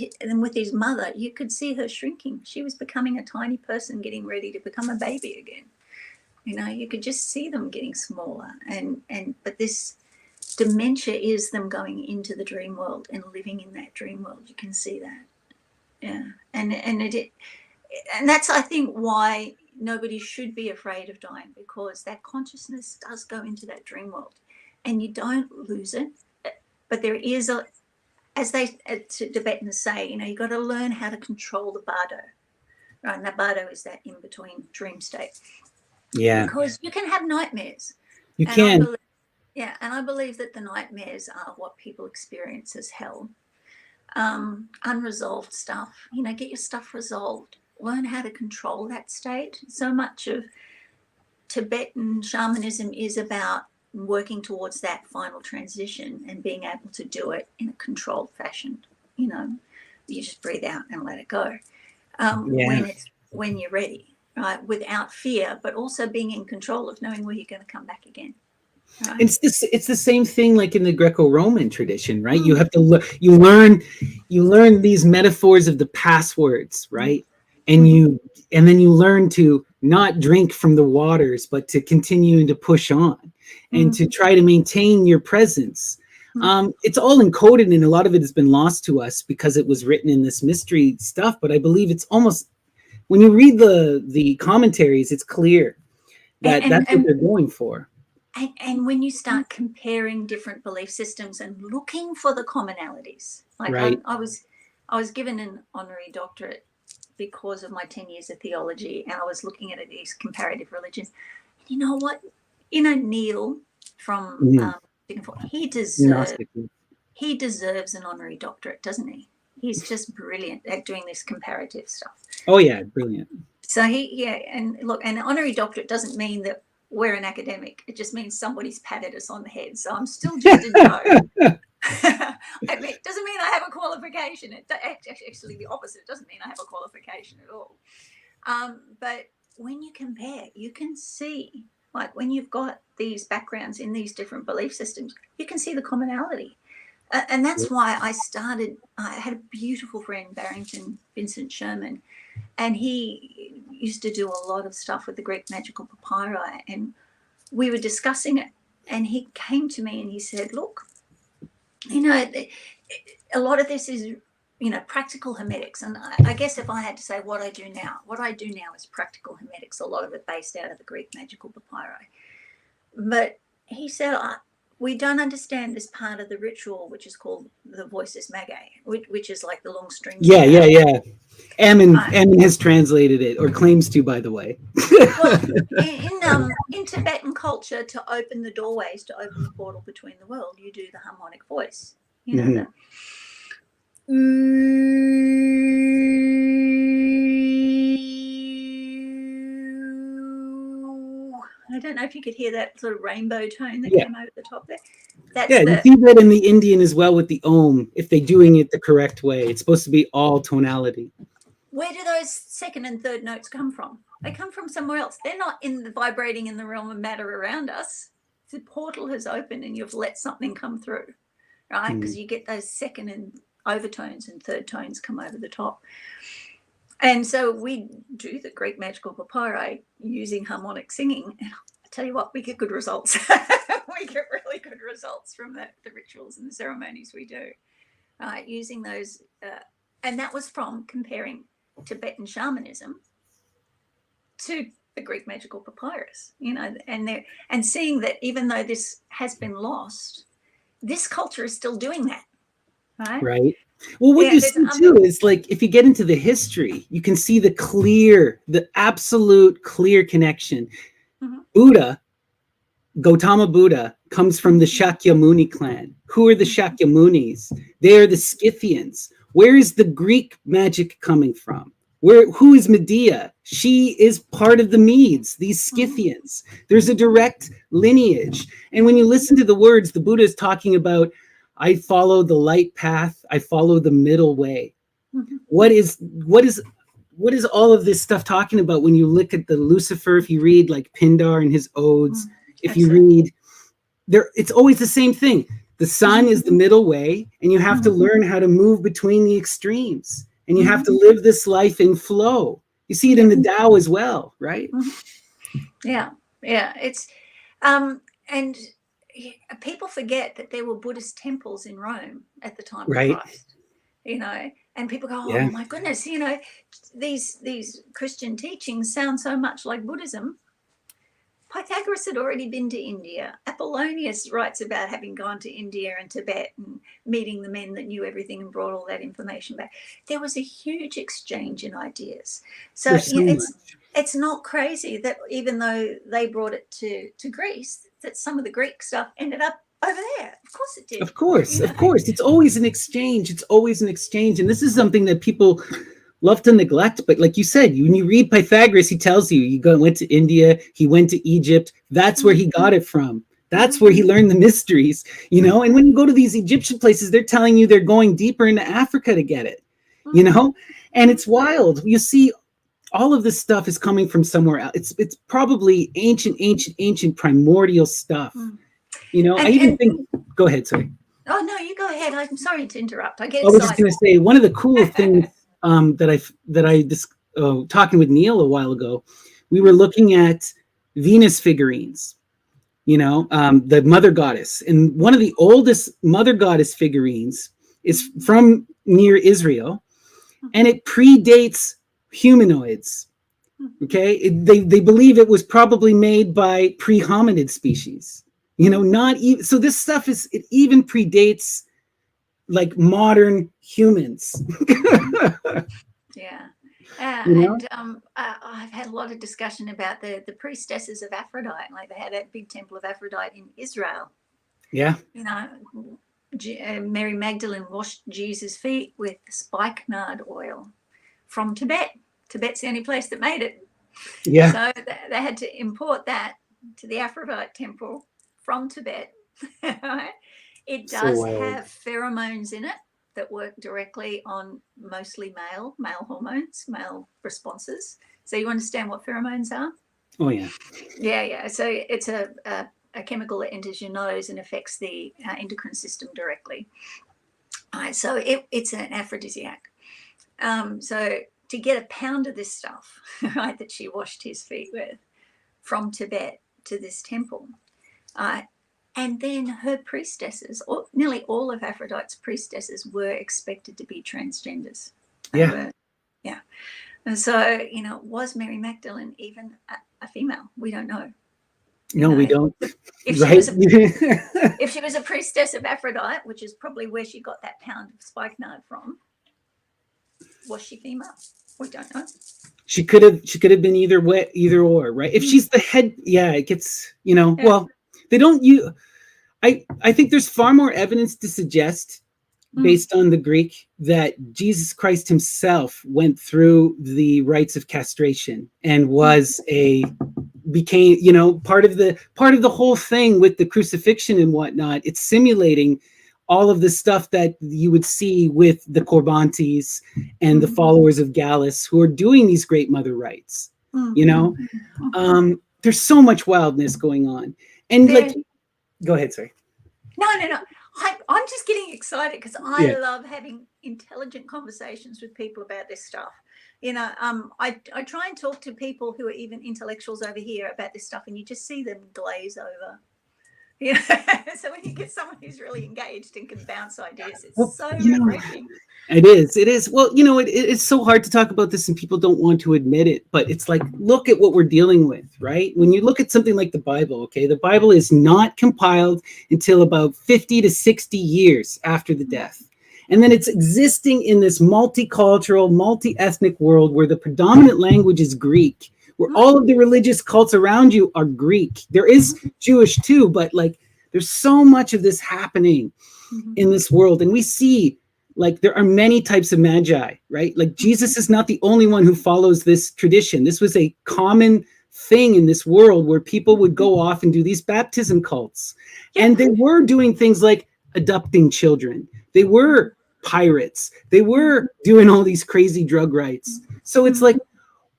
with his mother, you could see her shrinking. She was becoming a tiny person, getting ready to become a baby again. You know, you could just see them getting smaller. But this dementia is them going into the dream world and living in that dream world. You can see that. Yeah. And that's, I think, why nobody should be afraid of dying, because that consciousness does go into that dream world and you don't lose it. But there is as Tibetans say, you know, you've got to learn how to control the bardo. Right? And the bardo is that in-between dream state. Yeah. Because you can have nightmares. You can. And I believe that the nightmares are what people experience as hell. Unresolved stuff, you know, get your stuff resolved, learn how to control that state. So much of Tibetan shamanism is about working towards that final transition and being able to do it in a controlled fashion. You know, you just breathe out and let it go. When you're ready, right, without fear, but also being in control of knowing where you're going to come back again. Right. It's the same thing like in the Greco-Roman tradition, right? You have to you learn these metaphors of the passwords, right? And then you learn to not drink from the waters, but to continue to push on and to try to maintain your presence. It's all encoded, and a lot of it has been lost to us because it was written in this mystery stuff. But I believe it's almost, when you read the commentaries, it's clear that that's what they're going for. And when you start comparing different belief systems and looking for the commonalities, like I was given an honorary doctorate because of my 10 years of theology, and I was looking at these comparative religions. You know what? Neil from he deserves an honorary doctorate, doesn't he? He's just brilliant at doing this comparative stuff. Oh yeah, brilliant. So and look, an honorary doctorate doesn't mean that we're an academic. It just means somebody's patted us on the head. So I'm still just a Joe. It doesn't mean I have a qualification. Actually, the opposite. It doesn't mean I have a qualification at all. But when you compare, you can see, like when you've got these backgrounds in these different belief systems, you can see the commonality. And that's why I had a beautiful friend, Barrington Vincent Sherman, and he used to do a lot of stuff with the Greek magical papyri, and we were discussing it, and he came to me and he said, look, a lot of this is, practical hermetics. And I guess if I had to say what I do now is practical hermetics, a lot of it based out of the Greek magical papyri. But he said, we don't understand this part of the ritual, which is called the voices Magick, which is like the long strings. Yeah. Ammon has translated it, or claims to, by the way. Well, in Tibetan culture, to open the doorways, to open the portal between the world, you do the harmonic voice. I don't know if you could hear that sort of rainbow tone that came over the top there. You see that in the Indian as well with the Om, if they're doing it the correct way. It's supposed to be all tonality. Where do those second and third notes come from? They come from somewhere else. They're not vibrating in the realm of matter around us. The portal has opened and you've let something come through, right? Because you get those second and overtones and third tones come over the top. And so we do the Greek magical papyri using harmonic singing. And I tell you what, we get good results. We get really good results from the rituals and the ceremonies we do, using those. And that was from comparing Tibetan shamanism to the Greek magical papyrus, and seeing that even though this has been lost, this culture is still doing that, right? Well, what you see too is, like, if you get into the history, you can see the absolute clear connection. Buddha, Gautama Buddha, comes from the Shakyamuni clan. Who are the Shakyamunis? They are the Scythians. Where is the Greek magic coming from? Who is Medea? She is part of the Medes, these Scythians. There's a direct lineage. And when you listen to the words, the Buddha is talking about, I follow the light path, I follow the middle way. What is all of this stuff talking about when you look at the Lucifer, if you read like Pindar and his odes, if you read there, it's always the same thing. The sun is the middle way, and you have to learn how to move between the extremes, and you have to live this life in flow. You see it in the Tao as well, right? Yeah. It's and people forget that there were Buddhist temples in Rome at the time of Christ, and people go, oh my goodness, these Christian teachings sound so much like Buddhism. Pythagoras had already been to India. Apollonius writes about having gone to India and Tibet and meeting the men that knew everything and brought all that information back. There was a huge exchange in ideas. So it's not crazy that even though they brought it to Greece, that some of the Greek stuff ended up over there. Of course it did. Of course. It's always an exchange. And this is something that people love to neglect, but like you said, when you read Pythagoras, he tells you went to India, he went to Egypt. That's where he got it from. That's where he learned the mysteries, And when you go to these Egyptian places, they're telling you they're going deeper into Africa to get it, And it's wild. You see, all of this stuff is coming from somewhere else. It's probably ancient primordial stuff. I even think. Go ahead. Sorry. Oh no, you go ahead. I'm sorry to interrupt. I was just going to say, one of the cool things that I talking with Neil a while ago, we were looking at Venus figurines, the mother goddess, and one of the oldest mother goddess figurines is from near Israel, and it predates humanoids. Okay, they believe it was probably made by pre-hominid species. Not even so. This stuff it even predates like modern humans. Yeah. You know? And I've had a lot of discussion about the priestesses of Aphrodite. Like they had a big temple of Aphrodite in Israel. Yeah. You know, Mary Magdalene washed Jesus' feet with spikenard oil from Tibet. Tibet's the only place that made it. Yeah. So they had to import that to the Aphrodite temple from Tibet. It does have pheromones in it that work directly on mostly male hormones, male responses. So you understand what pheromones are? Oh, yeah. Yeah. So it's a chemical that enters your nose and affects the endocrine system directly. So it's an aphrodisiac. So to get a pound of this stuff, right, that she washed his feet with from Tibet to this temple, and then her priestesses, or nearly all of Aphrodite's priestesses, were expected to be transgenders. Yeah. And so, was Mary Magdalene even a female? We don't know. No, we don't. If she was a priestess of Aphrodite, which is probably where she got that pound of spikenard from, was she female? We don't know. She could have been either or, right? If she's the head, it gets, well, they don't use. I think there's far more evidence to suggest, based on the Greek, that Jesus Christ himself went through the rites of castration and became part of the whole thing with the crucifixion and whatnot. It's simulating all of the stuff that you would see with the Corbantes and the followers of Gallus who are doing these great mother rites. There's so much wildness going on, and go ahead, sorry. No. I'm just getting excited because I love having intelligent conversations with people about this stuff. I try and talk to people who are even intellectuals over here about this stuff, and you just see them glaze over. So when you get someone who's really engaged and can bounce ideas, it's so refreshing. It is. Well, it's so hard to talk about this and people don't want to admit it, but it's like, look at what we're dealing with, right? When you look at something like the Bible, okay, the Bible is not compiled until about 50 to 60 years after the death. And then it's existing in this multicultural, multi-ethnic world where the predominant language is Greek, where all of the religious cults around you are Greek. There is Jewish too, but there's so much of this happening in this world. And we see there are many types of magi, right? Jesus is not the only one who follows this tradition. This was a common thing in this world where people would go off and do these baptism cults. And they were doing things like adopting children. They were pirates. They were doing all these crazy drug rites. So it's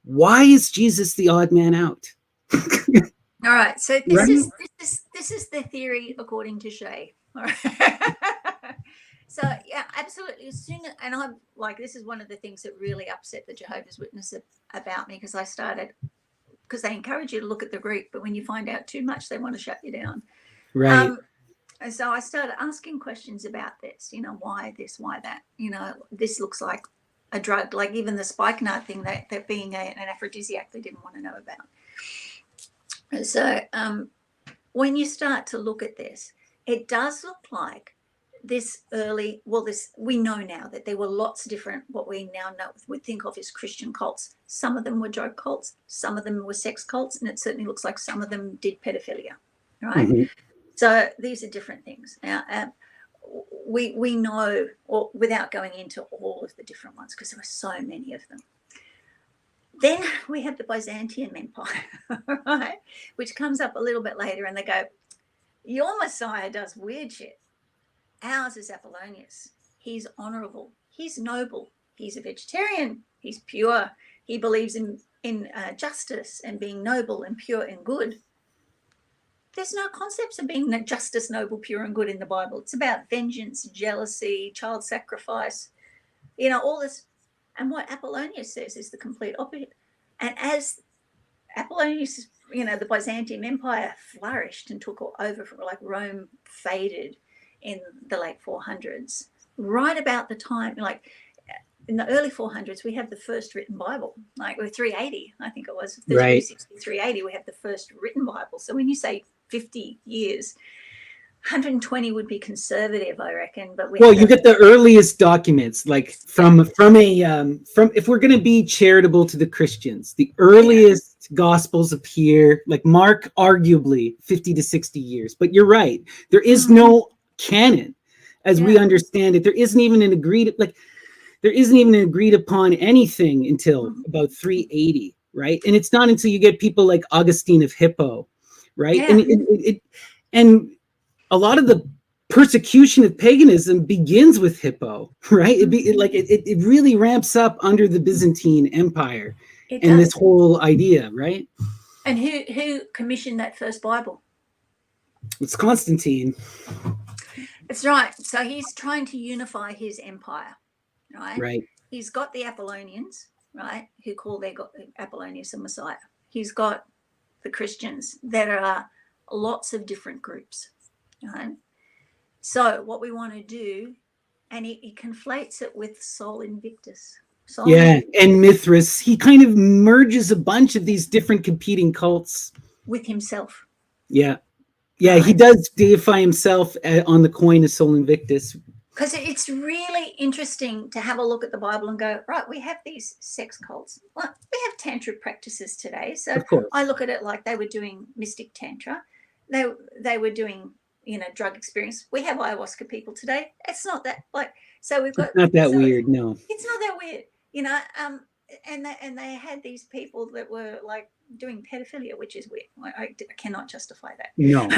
why is Jesus the odd man out? All right. So this is the theory according to Shay. All right. So yeah, absolutely. As soon as, and I'm this is one of the things that really upset the Jehovah's Witnesses about me, because they encourage you to look at the Greek, but when you find out too much, they want to shut you down. Right. And so I started asking questions about this. Why this? Why that? This looks like a drug, like even the spikenard thing, that being an aphrodisiac they didn't want to know about. So when you start to look at this, it does look like we know now that there were lots of different, what we now would think of as Christian cults. Some of them were drug cults, some of them were sex cults, and it certainly looks like some of them did pedophilia, right? Mm-hmm. So these are different things. Now, we know, or without going into all of the different ones, because there were so many of them. Then we have the Byzantine Empire, right, which comes up a little bit later, and they go, your Messiah does weird shit. Ours is Apollonius. He's honorable. He's noble. He's a vegetarian. He's pure. He believes in justice and being noble and pure and good. There's no concepts of being justice, noble, pure and good in the Bible. It's about vengeance, jealousy, child sacrifice, all this. And what Apollonius says is the complete opposite. And as Apollonius, the Byzantine Empire flourished and took over, Rome faded in the late 400s, right about the time, in the early 400s, we have the first written Bible, with 380, I think it was, 360, 380, we have the first written Bible. So when you say 50 years, 120 would be conservative, I reckon. But well, you get the earliest documents, like from if we're going to be charitable to the Christians, the earliest Gospels appear, like Mark, arguably 50 to 60 years. But you're right, there is no canon as we understand it. There isn't even an agreed upon anything until about 380, right? And it's not until you get people like Augustine of Hippo, right? And a lot of the persecution of paganism begins with Hippo, right? It really ramps up under the Byzantine Empire and this whole idea, right? And who commissioned that first Bible? It's Constantine. That's right. So he's trying to unify his empire, right? Right. He's got the Apollonians, right, who call their God Apollonius a Messiah. He's got the Christians that are lots of different groups, right? So what we want to do, and he conflates it with Sol Invictus. And Mithras. He kind of merges a bunch of these different competing cults with himself. Yeah, he does deify himself on the coin of Sol Invictus. Because it's really interesting to have a look at the Bible and go, right, we have these sex cults. Well, we have tantric practices today. So I look at it like they were doing mystic tantra. They were doing, drug experience. We have ayahuasca people today. It's not that so we've got. It's not that weird, no. It's not that weird, and they had these people that were like doing pedophilia, which is weird. I cannot justify that. No.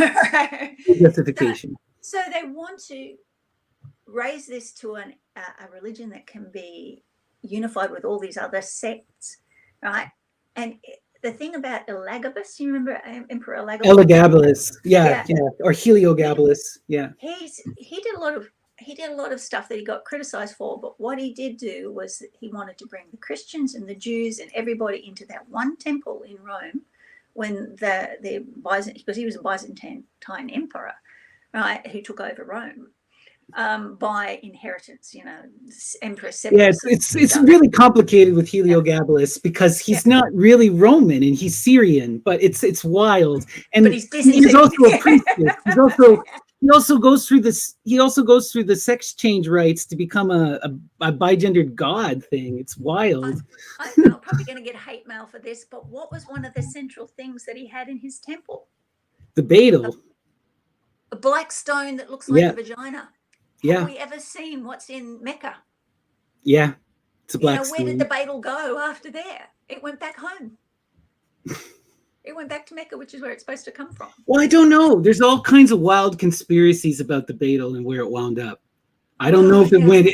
Justification. So they want to raise this to a religion that can be unified with all these other sects, right? And the thing about Elagabalus, you remember Emperor Elagabalus, yeah, or Heliogabalus, yeah. He did a lot of stuff that he got criticized for, but what he did do was that he wanted to bring the Christians and the Jews and everybody into that one temple in Rome when the Byzantine, because he was a Byzantine emperor, right, who took over Rome. By inheritance, Emperor Severus. Yeah, it's really complicated with Heliogabalus because he's not really Roman and he's Syrian, but it's wild. And but he's also a priestess. He also goes through this. He also goes through the sex change rites to become a bigendered god thing. It's wild. I'm probably going to get hate mail for this, but what was one of the central things that he had in his temple? The beetle. A black stone that looks like a vagina. Yeah. Have we ever seen what's in Mecca? Yeah, it's a black stone. Where did the beetle go after there? It went back home. It went back to Mecca, which is where it's supposed to come from. Well, I don't know. There's all kinds of wild conspiracies about the beetle and where it wound up. I don't know if it went.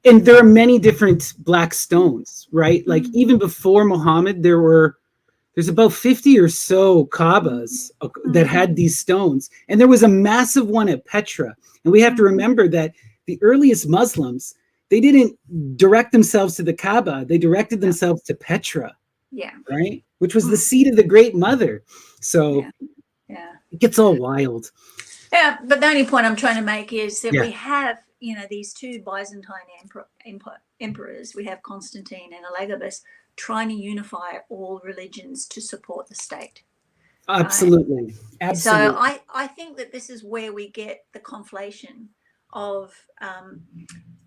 And there are many different black stones, right? Like even before Muhammad, there's about 50 or so Kaabas that had these stones. And there was a massive one at Petra. And we have to remember that the earliest Muslims, they didn't direct themselves to the Kaaba. They directed themselves to Petra. Yeah. Right? Which was the seat of the Great Mother. So it gets all wild. Yeah, but the only point I'm trying to make is that we have, these two Byzantine emperors. We have Constantine and Elagabalus trying to unify all religions to support the state. Absolutely. Right? Absolutely. So I think that this is where we get the conflation of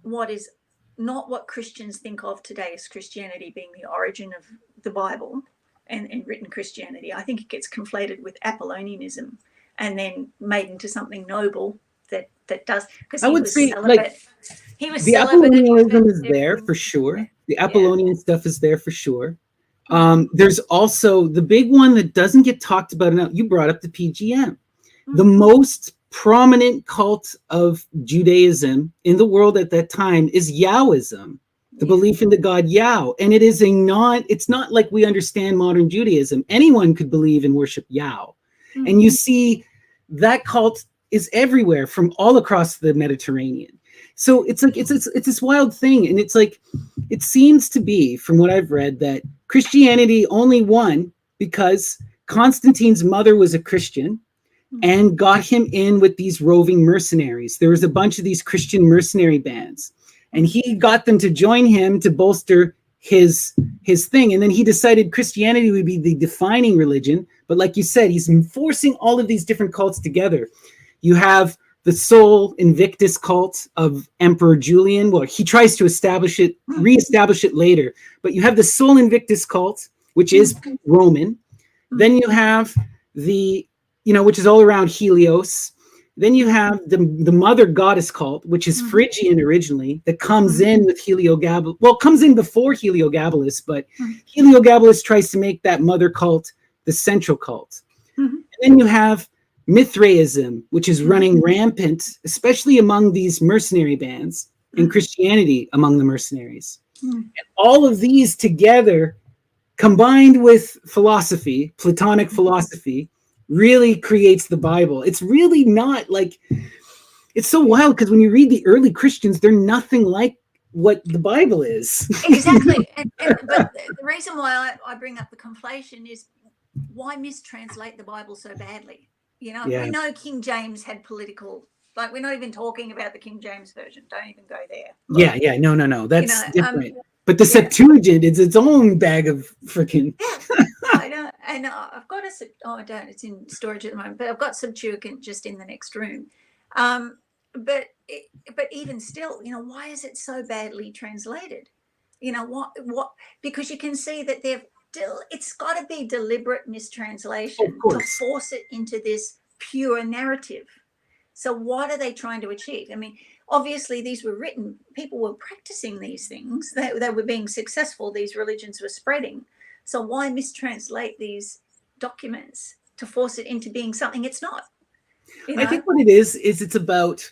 what is not what Christians think of today as Christianity being the origin of the Bible and written Christianity. I think it gets conflated with Apollonianism and then made into something noble that does, because I would say he was the Apollonianism is there for sure. The Apollonian stuff is there for sure. There's also the big one that doesn't get talked about enough. You brought up the PGM. The most prominent cult of Judaism in the world at that time is Yahwism, the belief in the god Yah. And it is it's not like we understand modern Judaism. Anyone could believe and worship Yah. And you see that cult is everywhere from all across the Mediterranean. So it's like it's this wild thing. And it's like it seems to be, from what I've read, that Christianity only won because Constantine's mother was a Christian and got him in with these roving mercenaries. There was a bunch of these Christian mercenary bands, and he got them to join him to bolster his thing. And then he decided Christianity would be the defining religion. But like you said, he's forcing all of these different cults together You have the sole Invictus cult of Emperor Julian. Well, he tries to reestablish it later. But you have the sole Invictus cult, which is Roman. Then you have the, which is all around Helios. Then you have the mother goddess cult, which is Phrygian originally, that comes in with Heliogabalus. Well, comes in before Heliogabalus, but Heliogabalus tries to make that mother cult the central cult. And then you have Mithraism, which is running rampant, especially among these mercenary bands, and Christianity among the mercenaries. And all of these together, combined with philosophy, Platonic philosophy, really creates the Bible. It's really not like, it's so wild because when you read the early Christians, they're nothing like what the Bible is. Exactly. But the reason why I bring up the conflation is, why mistranslate the Bible so badly? We know King James had political, like, we're not even talking about the King James version. Don't even go there. No. That's different. But the Septuagint is its own bag of freaking. I know, and I've got I don't. It's in storage at the moment, but I've got Septuagint just in the next room. But even still, why is it so badly translated? What? Because you can see that it's got to be deliberate mistranslation to force it into this pure narrative. So what are they trying to achieve? I mean, obviously these were written, people were practicing these things, they were being successful, these religions were spreading. So why mistranslate these documents to force it into being something it's not? I think what it is it's about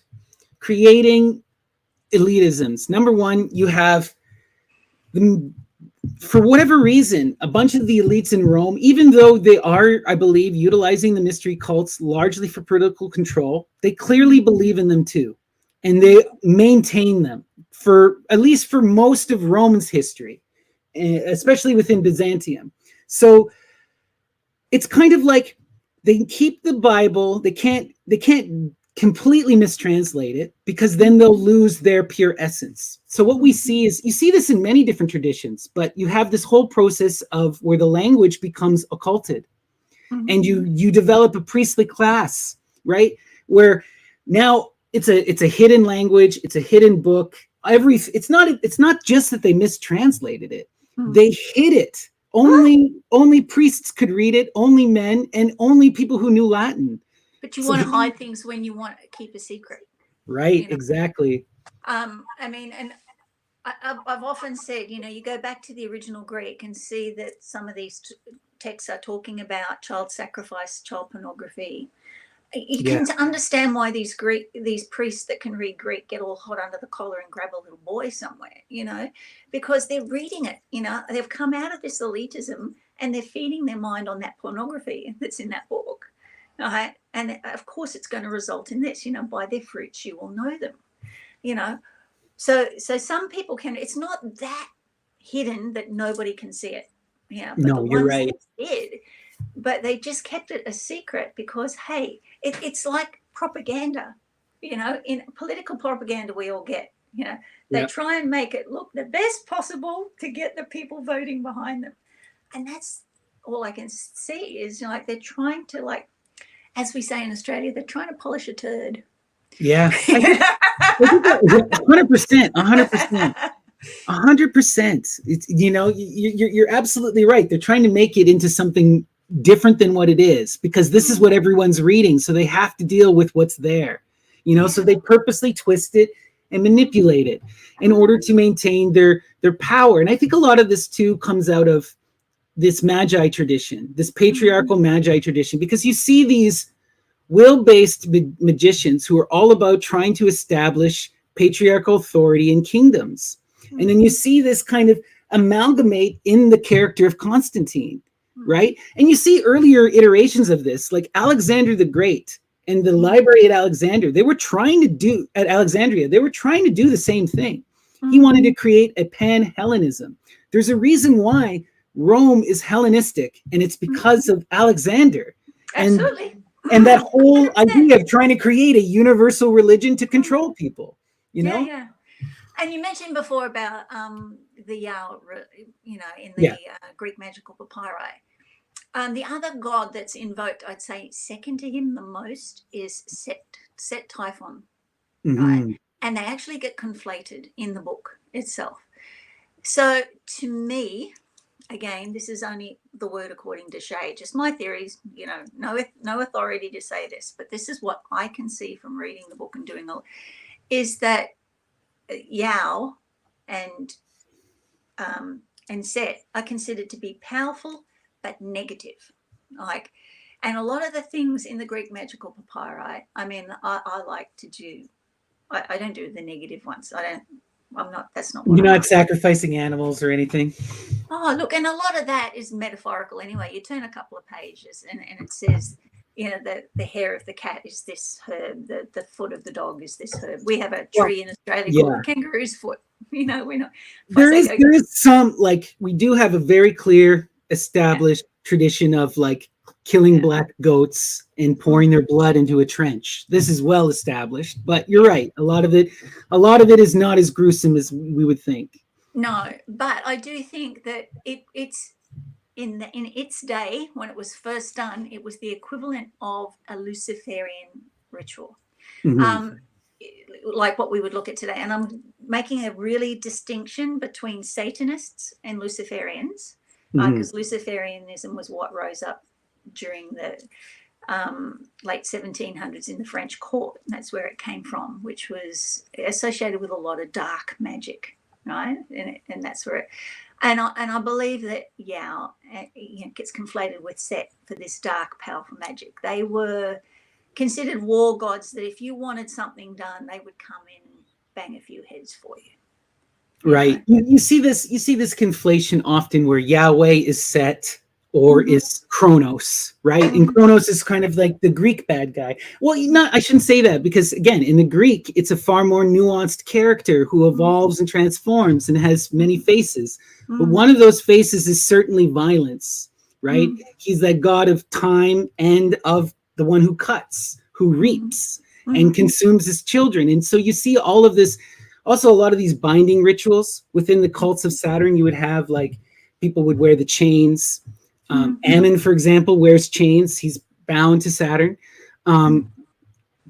creating elitisms. Number one, you have for whatever reason, a bunch of the elites in Rome, even though they are, I believe, utilizing the mystery cults largely for political control, they clearly believe in them too. And they maintain them at least for most of Rome's history, especially within Byzantium. So it's kind of like they keep the Bible, they can't completely mistranslate it because then they'll lose their pure essence. So what we see is, you see this in many different traditions, but you have this whole process of where the language becomes occulted, and you develop a priestly class, right? Where now it's a hidden language, it's a hidden book. It's not just that they mistranslated it, they hid it. Only priests could read it, only men, and only people who knew Latin. But you want to hide things when you want to keep a secret. Right, exactly. I mean, and I've often said, you go back to the original Greek and see that some of these texts are talking about child sacrifice, child pornography. You can understand why these priests that can read Greek get all hot under the collar and grab a little boy somewhere, because they're reading it, they've come out of this elitism and they're feeding their mind on that pornography that's in that book. Right? And of course it's going to result in this, by their fruits you will know them, so some people it's not that hidden that nobody can see it. But no, you're right. Did, but they just kept it a secret because, hey, it's like propaganda, in political propaganda we all get, they try and make it look the best possible to get the people voting behind them. And that's all I can see is they're trying to, as we say in Australia, they're trying to polish a turd. Yeah. 100%. 100%. It's, you're absolutely right. They're trying to make it into something different than what it is, because this is what everyone's reading. So they have to deal with what's there, so they purposely twist it and manipulate it in order to maintain their power. And I think a lot of this too comes out of this Magi tradition, this patriarchal Magi tradition, because you see these will-based magicians who are all about trying to establish patriarchal authority in kingdoms. And then you see this kind of amalgamate in the character of Constantine, right? And you see earlier iterations of this, like Alexander the Great and the library at Alexandria. They were trying to do the same thing. He wanted to create a pan-Hellenism. There's a reason why Rome is Hellenistic, and it's because of Alexander. Absolutely. And that whole idea of trying to create a universal religion to control people, Yeah. And you mentioned before about the in the Greek magical papyri. The other god that's invoked, I'd say second to him the most, is Set Typhon, right? Hmm. And they actually get conflated in the book itself. So to me, again, this is only the word according to Shay, just my theories, no authority to say this, but this is what I can see from reading the book and doing all, is that Yao and Set are considered to be powerful but negative. Like, and a lot of the things in the Greek magical papyri, I mean, I like to do, I don't do the negative ones. That's not what You're I'm not after. sacrificing animals or anything. Oh, look, and a lot of that is metaphorical anyway. You turn a couple of pages and it says, the hair of the cat is this herb, the foot of the dog is this herb. We have a Well, tree in Australia called yeah. the kangaroo's foot. We're not, if I There say is go, there is some, like, we do have a very clear established tradition of like killing yeah, black goats and mm, pouring their blood into a trench. This is well established, but you're yeah. right. A lot of it is not as gruesome as we would think. No, but I do think that it's in its day when it was first done, it was the equivalent of a Luciferian ritual. Mhm. Um, like what we would look at today. And I'm making a really distinction between Satanists and Luciferians, Mhm. because Luciferianism was what rose up during the late 1700s in the French court. And that's where it came from, which was associated with a lot of dark magic, right? And that's where it. And I believe that Yao gets conflated with Set for this dark, powerful magic. They were considered war gods that if you wanted something done, they would come in and bang a few heads for you. You Right. know. You see this conflation often where Yahweh is Set or Mm-hmm. is Kronos, right? And Mm-hmm. Kronos is kind of like the Greek bad guy. Well, not I shouldn't say that, because again, in the Greek, it's a far more nuanced character who evolves and transforms and has many faces. But Mm-hmm. one of those faces is certainly violence, right? Mm-hmm. He's that god of time and of the one who cuts, who reaps Mm-hmm. and consumes his children. And so you see all of this. Also, a lot of these binding rituals within the cults of Saturn, you would have like people would wear the chains. Mm-hmm. Ammon, for example, wears chains. He's bound to Saturn. Mm-hmm.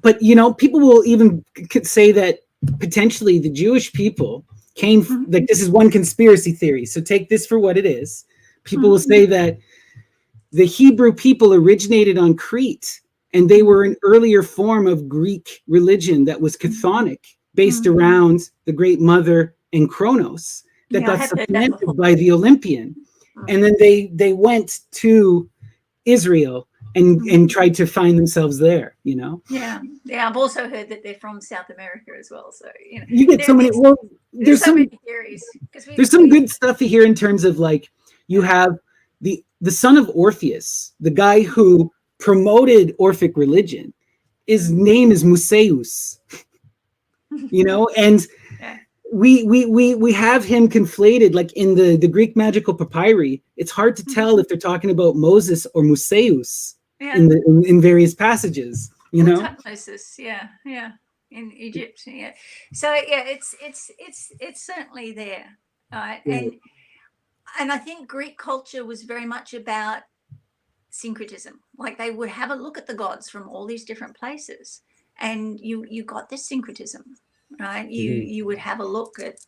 But people will even could say that potentially the Jewish people came, like, this is one conspiracy theory. So take this for what it is. People will say that the Hebrew people originated on Crete, and they were an earlier form of Greek religion that was chthonic, based Mm-hmm. around the Great Mother and Kronos, that Yeah, I got have heard that before. supplanted by the Olympian. And then they went to Israel and tried to find themselves there. Yeah, yeah. I've also heard that they're from South America as well. So You get so many. Well, there's there's so some many theories because there's some good stuff here in terms of, like, you yeah. have the son of Orpheus, the guy who promoted Orphic religion. His name is Museus, and Yeah. we have him conflated, like in the Greek magical papyri. It's hard to tell if they're talking about Moses or Museus Yeah. in various passages. Or Tutmosis, yeah, in Egypt, yeah. So yeah, it's certainly there, right? Right. And I think Greek culture was very much about syncretism. Like they would have a look at the gods from all these different places, and you got this syncretism, right? You would have a look at.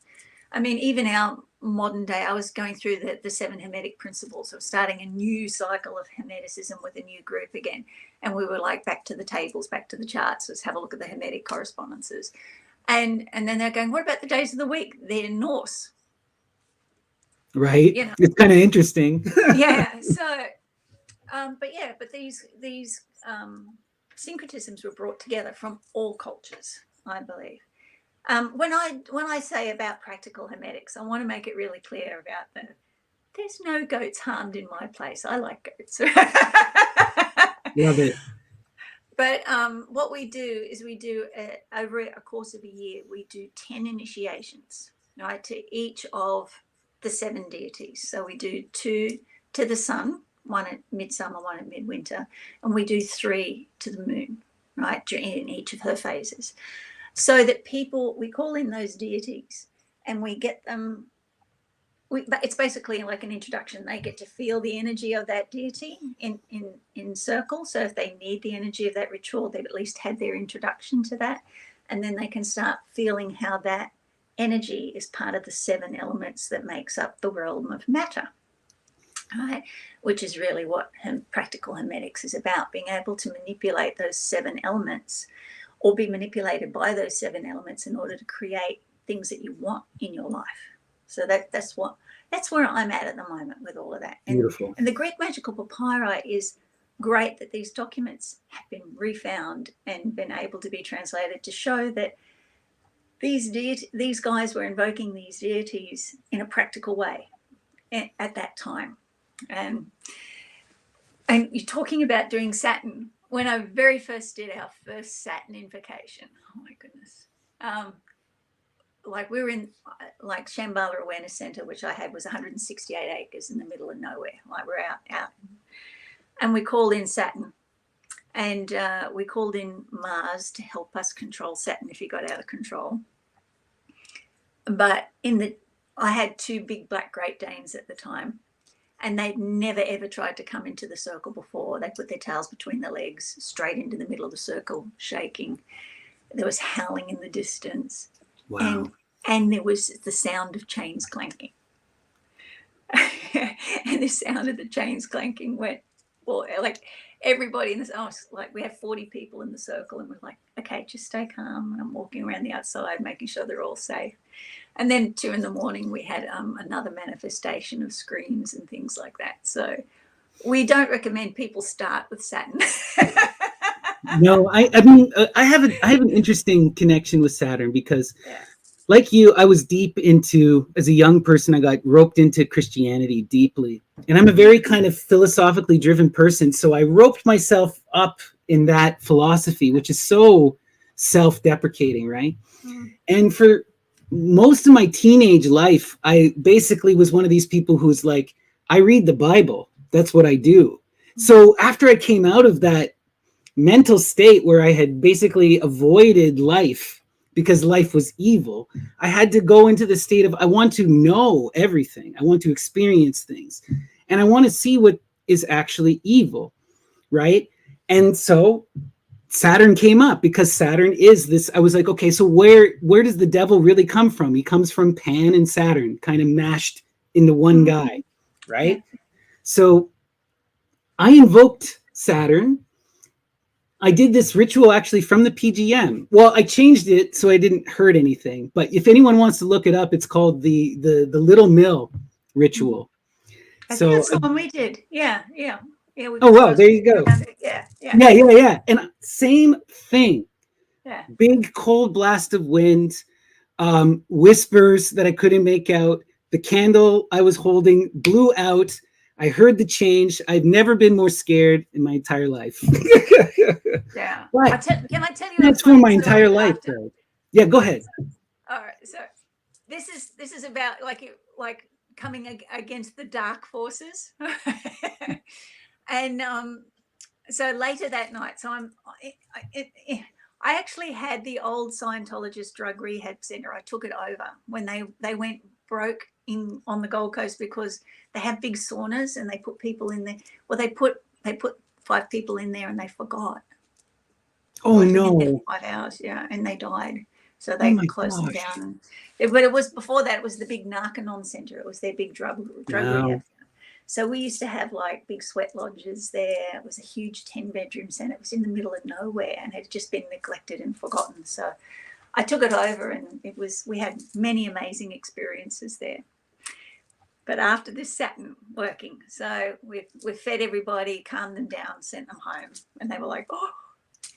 I mean, even our modern day, I was going through the seven Hermetic principles of starting a new cycle of Hermeticism with a new group again. And we were like, back to the tables, back to the charts, let's have a look at the Hermetic correspondences. And then they're going, what about the days of the week? They're Norse. Right. It's kind of interesting. Yeah. So, but these syncretisms were brought together from all cultures, I believe. When I say about practical hermetics, I want to make it really clear about there's no goats harmed in my place. I like goats. Love it. But what we do is over a course of a year, we do 10 initiations, right, to each of the 7 deities. So we do 2 to the sun, 1 at midsummer, 1 at midwinter, and we do 3 to the moon, right, in each of her phases. So that we call in those deities and we get them but it's basically like an introduction. They get to feel the energy of that deity in circle. So if they need the energy of that ritual, they've at least had their introduction to that. And then they can start feeling how that energy is part of the 7 elements that makes up the realm of matter. Right? Which is really what practical hermetics is about, being able to manipulate those 7 elements or be manipulated by those 7 elements in order to create things that you want in your life. So that's where I'm at the moment with all of that. Beautiful. And the Greek magical papyri is great that these documents have been refound and been able to be translated to show that these guys were invoking these deities in a practical way at that time. And you're talking about doing Saturn. When I very first did our first Saturn invocation, oh my goodness. Like we were in like Shambhala Awareness Center, which I had was 168 acres in the middle of nowhere. Like we're out. And we called in Saturn. And we called in Mars to help us control Saturn if he got out of control. But I had 2 big black Great Danes at the time. And they'd never, ever tried to come into the circle before. They put their tails between their legs, straight into the middle of the circle, shaking. There was howling in the distance. Wow. And there was the sound of chains clanking. And the sound of the chains clanking went, well, like everybody in this, like we have 40 people in the circle, and we're like, okay, just stay calm. And I'm walking around the outside, making sure they're all safe. And then 2 a.m, we had another manifestation of screams and things like that. So we don't recommend people start with Saturn. No, I mean, I have an interesting connection with Saturn because, like you, I was deep into, as a young person, I got roped into Christianity deeply. And I'm a very kind of philosophically driven person. So I roped myself up in that philosophy, which is so self-deprecating, right? And for most of my teenage life, I basically was one of these people who's like, I read the Bible. That's what I do. So after I came out of that mental state where I had basically avoided life because life was evil, I had to go into the state of, I want to know everything. I want to experience things. And I want to see what is actually evil, right? And so Saturn came up because Saturn is this. I was like, okay, so where does the devil really come from? He comes from Pan and Saturn, kind of mashed into one guy, right? Yeah. So I invoked Saturn. I did this ritual actually from the PGM. Well, I changed it so I didn't hurt anything. But if anyone wants to look it up, it's called the Little Mill ritual. I think that's the one we did. Yeah. Oh, wow, there you go. Yeah. And same thing. Yeah. Big cold blast of wind, whispers that I couldn't make out. The candle I was holding blew out. I heard the change. I've never been more scared in my entire life. Yeah. But can I tell you? That's for my entire life, though. Yeah, go ahead. All right. So this is about like coming against the dark forces. And so later that night, so I actually had the old Scientologist drug rehab center. I took it over when they went broke on the Gold Coast because they have big saunas and they put people in there. Well, they put 5 people in there and they forgot. Oh no! 5 hours, yeah, and they died. So they closed them down. But it was before that. It was the big Narconon Center. It was their big drug rehab. So we used to have like big sweat lodges there. It was a huge 10-bedroom center. It was in the middle of nowhere and had just been neglected and forgotten. So I took it over, and we had many amazing experiences there. But after this Saturn working, so we've fed everybody, calmed them down, sent them home, and they were like, oh.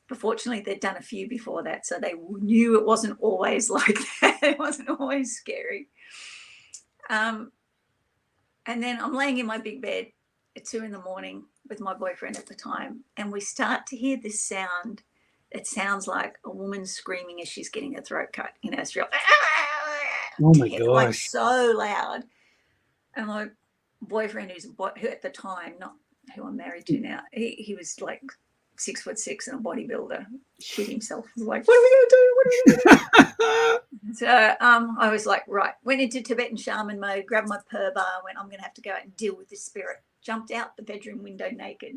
But fortunately, they'd done a few before that, so they knew it wasn't always like that. It wasn't always scary. And then I'm laying in my big bed at 2 a.m. with my boyfriend at the time, and we start to hear this sound. It sounds like a woman screaming as she's getting her throat cut. It's real. Oh my gosh! Like so loud. And my boyfriend, who at the time, not who I'm married to now, he was like 6'6" and a bodybuilder, shit himself. He was like, what are we going to do? What are we going to do? So I was like, right, went into Tibetan shaman mode, grabbed my purr bar, went, I'm going to have to go out and deal with this spirit. Jumped out the bedroom window naked.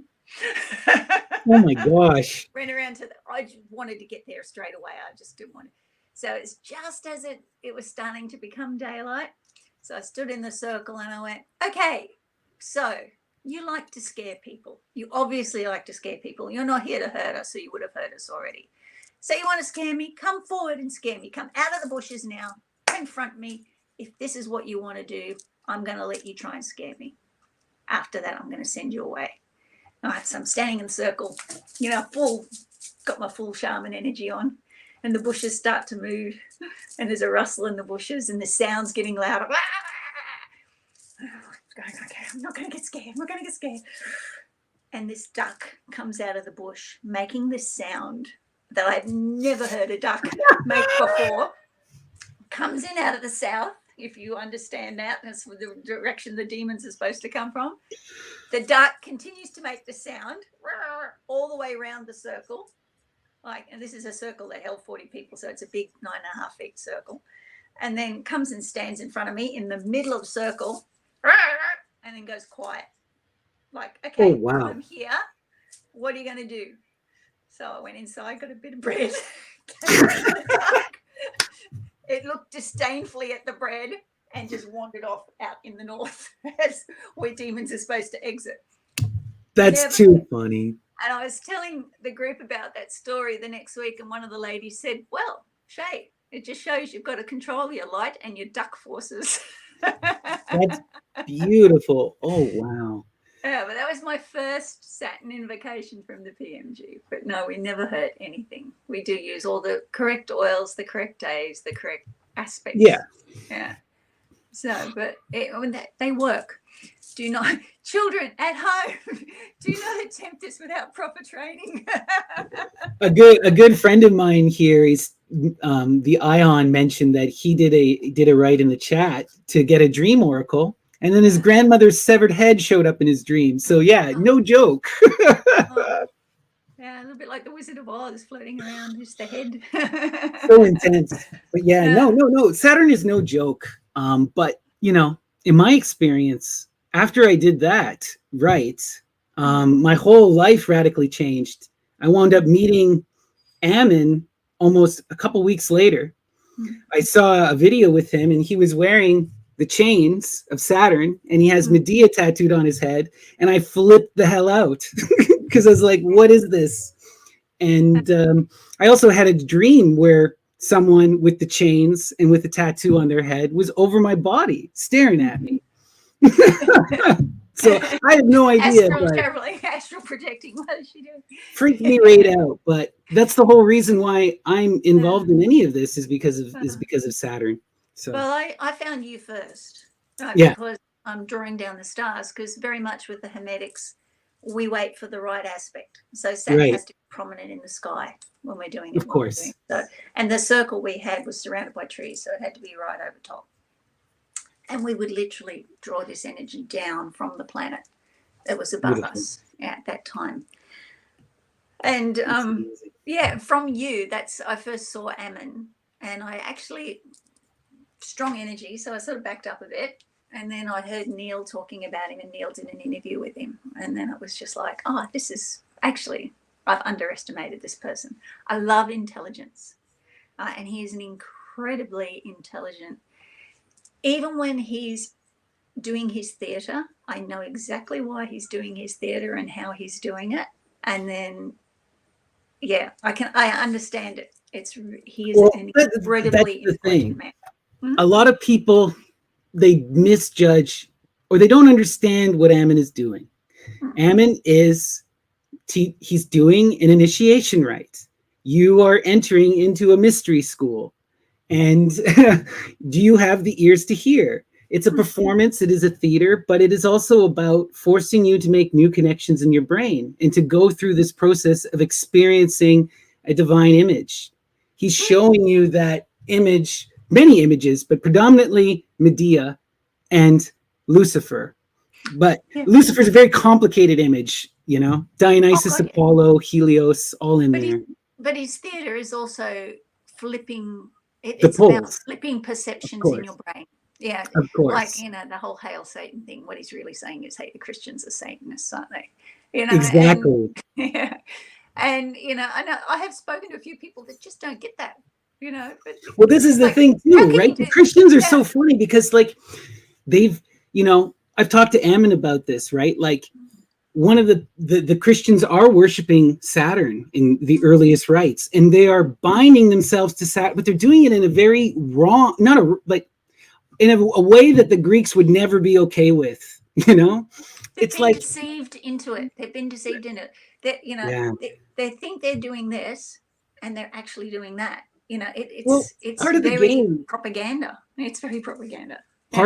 Oh my gosh. Ran around I just wanted to get there straight away. I just didn't want to. So it's just as it was starting to become daylight. So I stood in the circle and I went, okay, so you like to scare people. You obviously like to scare people. You're not here to hurt us, so you would have hurt us already. So you want to scare me? Come forward and scare me. Come out of the bushes now. Confront me. If this is what you want to do, I'm going to let you try and scare me. After that, I'm going to send you away. All right, so I'm standing in the circle, got my full shaman energy on, and the bushes start to move, and there's a rustle in the bushes, and the sound's getting louder. Okay, I'm not going to get scared. I'm not going to get scared. And this duck comes out of the bush, making this sound that I've never heard a duck make before. Comes in out of the south, if you understand that. That's the direction the demons are supposed to come from. The duck continues to make the sound all the way around the circle. And this is a circle that held 40 people, so it's a big 9.5 feet circle. And then comes and stands in front of me in the middle of the circle, and then goes quiet. Okay, oh, wow. I'm here. What are you going to do? So I went inside, got a bit of bread. It looked disdainfully at the bread and just wandered off out in the north where demons are supposed to exit. That's too funny. And I was telling the group about that story the next week, and one of the ladies said, well, Shay, it just shows you've got to control your light and your duck forces. That's beautiful. Oh, wow. Yeah, but that was my first Saturn invocation from the PMG. But no, we never hurt anything. We do use all the correct oils, the correct days, the correct aspects. Yeah. Yeah. So, but they work. Do not, children at home, do not attempt this without proper training. A good friend of mine here is the Ion mentioned that he did a write in the chat to get a dream oracle, and then his grandmother's severed head showed up in his dream. So yeah, no joke. Yeah, a little bit like the Wizard of Oz floating around, just the head. So intense. But yeah, no. Saturn is no joke. But in my experience, after I did that, my whole life radically changed. I wound up meeting Ammon almost a couple weeks later. I saw a video with him, and he was wearing the chains of Saturn, and he has Medea tattooed on his head, and I flipped the hell out because I was like, what is this? And I also had a dream where someone with the chains and with the tattoo on their head was over my body staring at me. So I have no idea. Astral projecting. What is she doing? Freaked me right out. But that's the whole reason why I'm involved in any of this is because of Saturn. So well, I found you first, right? Yeah. Because I'm drawing down the stars. Because very much with the Hermetics, we wait for the right aspect. So Saturn has to be prominent in the sky when we're doing it. Of course. So, and the circle we had was surrounded by trees, so it had to be right over top. And we would literally draw this energy down from the planet that was above us at that time. And from you, I first saw Ammon, and I actually, strong energy, so I sort of backed up a bit. And then I heard Neil talking about him, and Neil did an interview with him. And then it was just like, this is actually, I've underestimated this person. I love intelligence. And he is an incredibly intelligent. Even when he's doing his theatre, I know exactly why he's doing his theatre and how he's doing it. And then, I understand it. He is an incredibly intelligent man. Mm-hmm. A lot of people, they misjudge or they don't understand what Ammon is doing. Mm-hmm. Ammon is, he's doing an initiation rite. You are entering into a mystery school. And do you have the ears to hear? It's a performance. It is a theater, but it is also about forcing you to make new connections in your brain and to go through this process of experiencing a divine image. He's showing you that image, many images, but predominantly Medea and Lucifer. But Lucifer is a very complicated image. You know, Oh Dionysus, God, yeah. Apollo, Helios, all in But there. his theatre is also flipping. The It's about poles, flipping of perceptions in your course, brain. Yeah, of like course. the whole "Hail Satan" thing. What he's really saying is, "Hey, the Christians are Satanists, aren't they?" And Exactly. yeah, and I know I have spoken to a few people that just don't get that. But Well, this is the like, thing how too, can right? you The do? Christians are Yeah. so funny because like they've, I've talked to Ammon about this, right? Like one of the Christians are worshiping Saturn in the earliest rites, and they are binding themselves to Saturn, but they're doing it in a very wrong, not a like in a way that the Greeks would never be okay with. They've It's been like, deceived into it. They've been deceived in it. That yeah. they think they're doing this, and they're actually doing that. Well, It's part of the very game, propaganda. It's very propaganda. Yeah.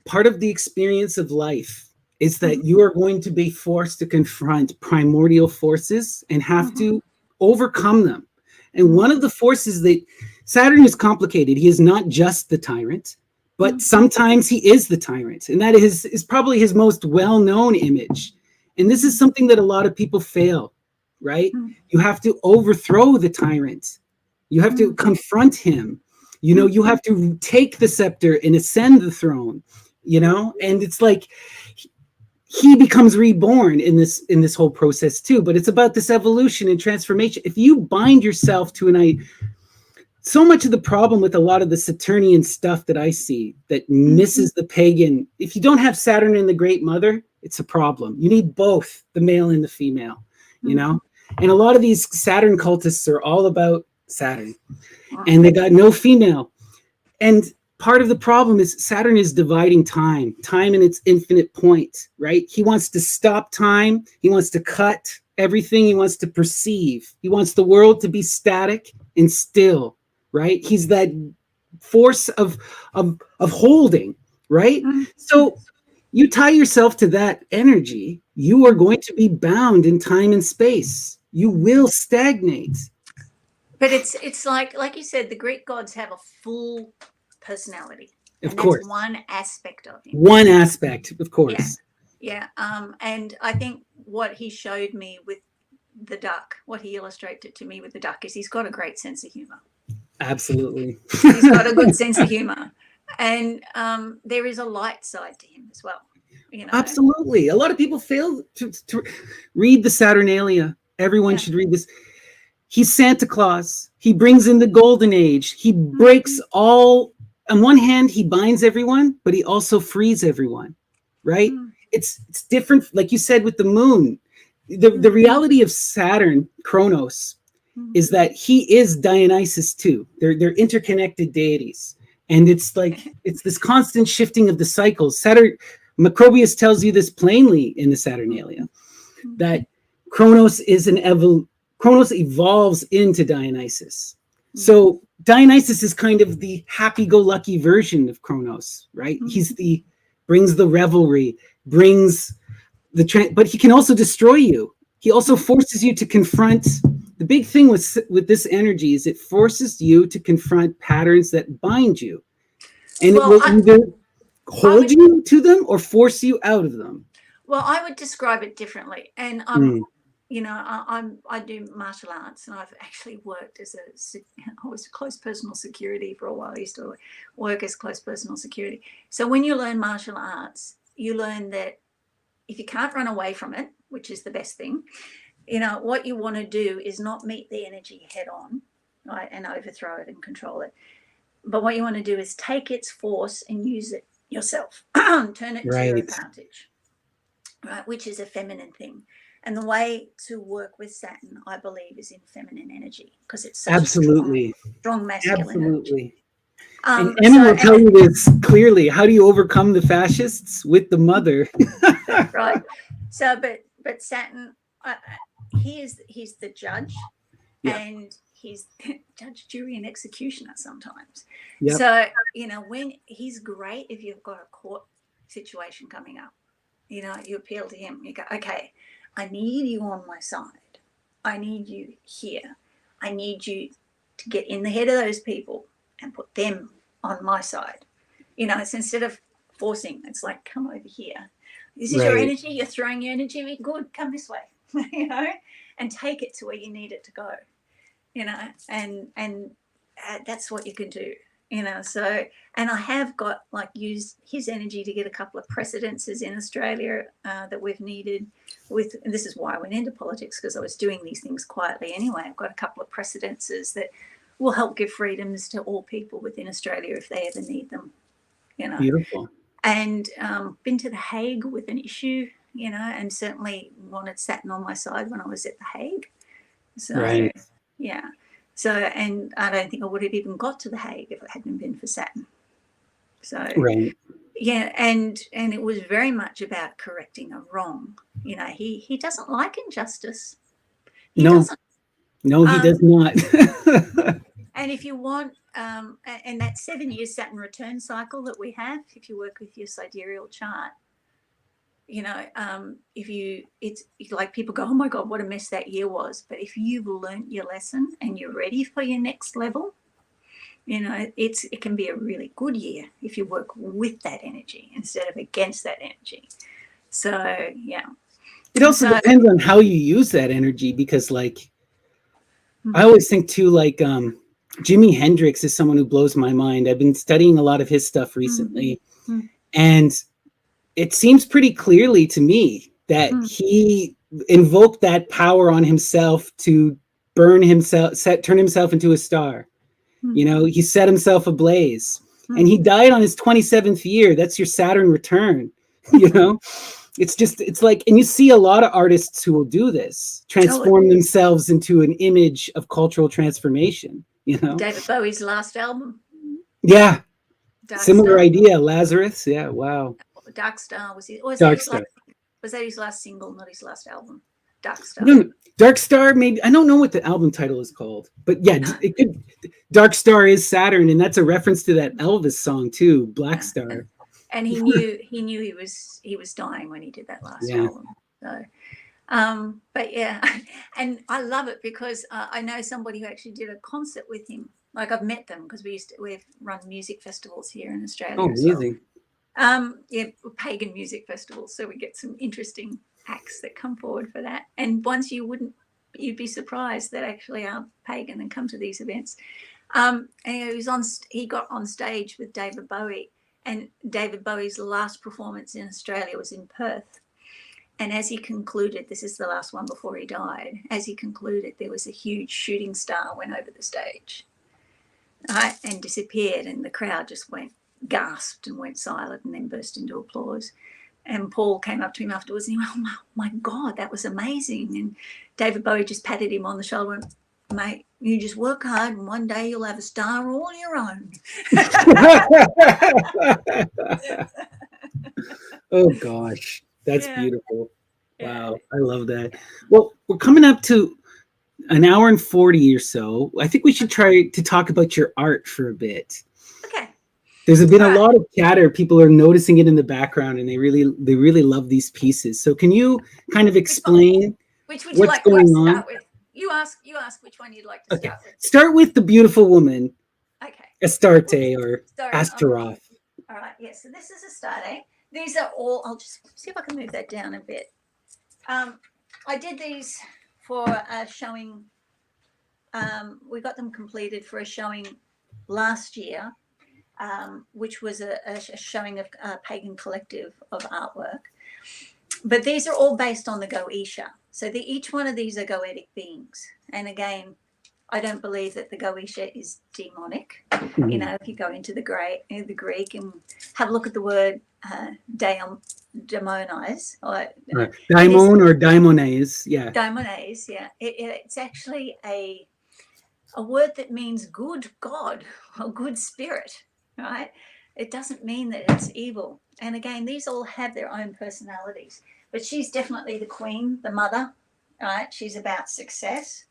part of the experience of life is Mm-hmm. that you are going to be forced to confront primordial forces and have Mm-hmm. to overcome them. And Mm-hmm. one of the forces that Saturn is complicated. He is not just the tyrant, but sometimes he is the tyrant. And that is probably his most well-known image. And this is something that a lot of people fail, right? You have to overthrow the tyrant. You have to confront him. You have to take the scepter and ascend the throne, and it's like he becomes reborn in this whole process too. But it's about this evolution and transformation. If you bind yourself to so much of the problem with a lot of the Saturnian stuff that I see that misses the pagan, if you don't have Saturn and the Great Mother, it's a problem. You need both the male and the female, and a lot of these Saturn cultists are all about Saturn, and they got no female. And part of the problem is Saturn is dividing time in its infinite point, right? He wants to stop time. He wants to cut everything. He wants to perceive. He wants the world to be static and still, right? He's that force of holding, right? So you tie yourself to that energy, you are going to be bound in time and space. You will stagnate. But it's like you said, the Greek gods have a full personality, Of and that's course. one aspect of him. One aspect, of Yeah, course. yeah. And I think what he showed me with the duck, what he illustrated to me with the duck, is he's got a great sense of humor. Absolutely. He's got a good sense of humor, and there is a light side to him as well. Absolutely. A lot of people fail to read the Saturnalia. Everyone Yeah. should read this. He's Santa Claus. He brings in the golden age. He breaks all. On one hand, he binds everyone, but he also frees everyone, right? It's different, like you said, with the moon. The reality of Saturn, Kronos, is that he is Dionysus too. They're interconnected deities. And it's this constant shifting of the cycles. Macrobius tells you this plainly in the Saturnalia, that Kronos Kronos evolves into Dionysus. So Dionysus is kind of the happy-go-lucky version of Kronos, right? Brings the revelry, brings but he can also destroy you. He also forces you to confront. The big thing with this energy is it forces you to confront patterns that bind you, and it Well, will either hold you to them or force you out of them. Well, I would describe it differently, and I do martial arts, and I've actually worked I was close personal security for a while. I used to work as close personal security. So when you learn martial arts, you learn that if you can't run away from it, which is the best thing, what you want to do is not meet the energy head on, right, and overthrow it and control it. But what you want to do is take its force and use it yourself, turn it to your Right. advantage. Right, which is a feminine thing. And the way to work with Saturn, I believe, is in feminine energy, because it's such a Absolutely. strong masculine energy. Absolutely. And Emma will tell you this clearly. How do you overcome the fascists? With the mother. Right. So, but Saturn, he's the judge, Yeah. and he's judge, jury, and executioner sometimes. Yep. So when he's great, if you've got a court situation coming up, you appeal to him. You go, okay, I need you on my side. I need you here. I need you to get in the head of those people and put them on my side. It's instead of forcing, it's like, come over here. This is your Right. energy. You're throwing your energy. Good, come this way. you know, and take it to where you need it to go, you know, and that's what you can do, you know. So, and I have got like used his energy to get a couple of precedences in Australia that we've needed with, and this is why I went into politics, because I was doing these things quietly anyway. I've got a couple of precedences that will help give freedoms to all people within Australia if they ever need them, you know. Beautiful. And been to The Hague with an issue, you know, and certainly wanted Saturn on my side when I was at The Hague. So, Right. yeah. So, and I don't think I would have even got to The Hague if it hadn't been for Saturn. So, Right. yeah, and it was very much about correcting a wrong. You know, he doesn't like injustice. He No. doesn't. No, he does not. And if you want, and that 7-year Saturn return cycle that we have, if you work with your sidereal chart, you know, it's like people go, oh my God, what a mess that year was. But if you've learned your lesson and you're ready for your next level, you know, it can be a really good year if you work with that energy instead of against that energy. So, yeah. It also depends on how you use that energy, because like, I always think too, like, Jimi Hendrix is someone who blows my mind. I've been studying a lot of his stuff recently, and it seems pretty clearly to me that he invoked that power on himself to burn himself, turn himself into a star. You know, he set himself ablaze, and he died on his 27th year. That's your Saturn return, you know? It's like, and you see a lot of artists who will do this, transform themselves into an image of cultural transformation, you know? David Bowie's last album. Yeah. Similar idea. Lazarus. Yeah. Wow. Dark Star was his, Dark Star. Was that his last single, not his last album? Dark Star. Dark Star, maybe. I don't know what the album title is called, but yeah, it could. Dark Star is Saturn, and that's a reference to that Elvis song too, Black Star. And he knew he was dying when he did that last album. So, but yeah, and I love it because I know somebody who actually did a concert with him. Like, I've met them because we've run music festivals here in Australia. Oh, amazing. Yeah, pagan music festivals. So we get some interesting acts that come forward for that. And once you'd be surprised that actually are pagan and come to these events. And he got on stage with David Bowie, and David Bowie's last performance in Australia was in Perth. And as he concluded, this is the last one before he died, as he concluded, there was a huge shooting star went over the stage, right, and disappeared, and the crowd just gasped and went silent and then burst into applause. And Paul came up to him afterwards and he went, oh my God, that was amazing. And David Bowie just patted him on the shoulder and went, mate, you just work hard and one day you'll have a star all your own. Oh gosh, that's beautiful. Wow, I love that. Well, we're coming up to an hour and 40 or so. I think we should try to talk about your art for a bit. Okay. There's been a lot of chatter. People are noticing it in the background, and they really love these pieces. So can you kind of explain which would you what's like going to on? start with? You ask which one you'd like to start with. Start with the beautiful woman. Okay. Astarte or Astaroth. All right. Yeah. So this is Astarte. These are all. I'll just see if I can move that down a bit. I did these for a showing. We got them completed for a showing last year, which was a showing of a pagan collective of artwork. But these are all based on the Goetia. So each one of these are goetic beings. And again, I don't believe that the Goetia is demonic. Mm-hmm. You know, if you go into the Greek and have a look at the word daimonize. Daimon or daimones, yeah. Daimones, yeah. It's actually a word that means good God or good spirit, right? It doesn't mean that it's evil. And again, these all have their own personalities. But she's definitely the queen, the mother, right? She's about success.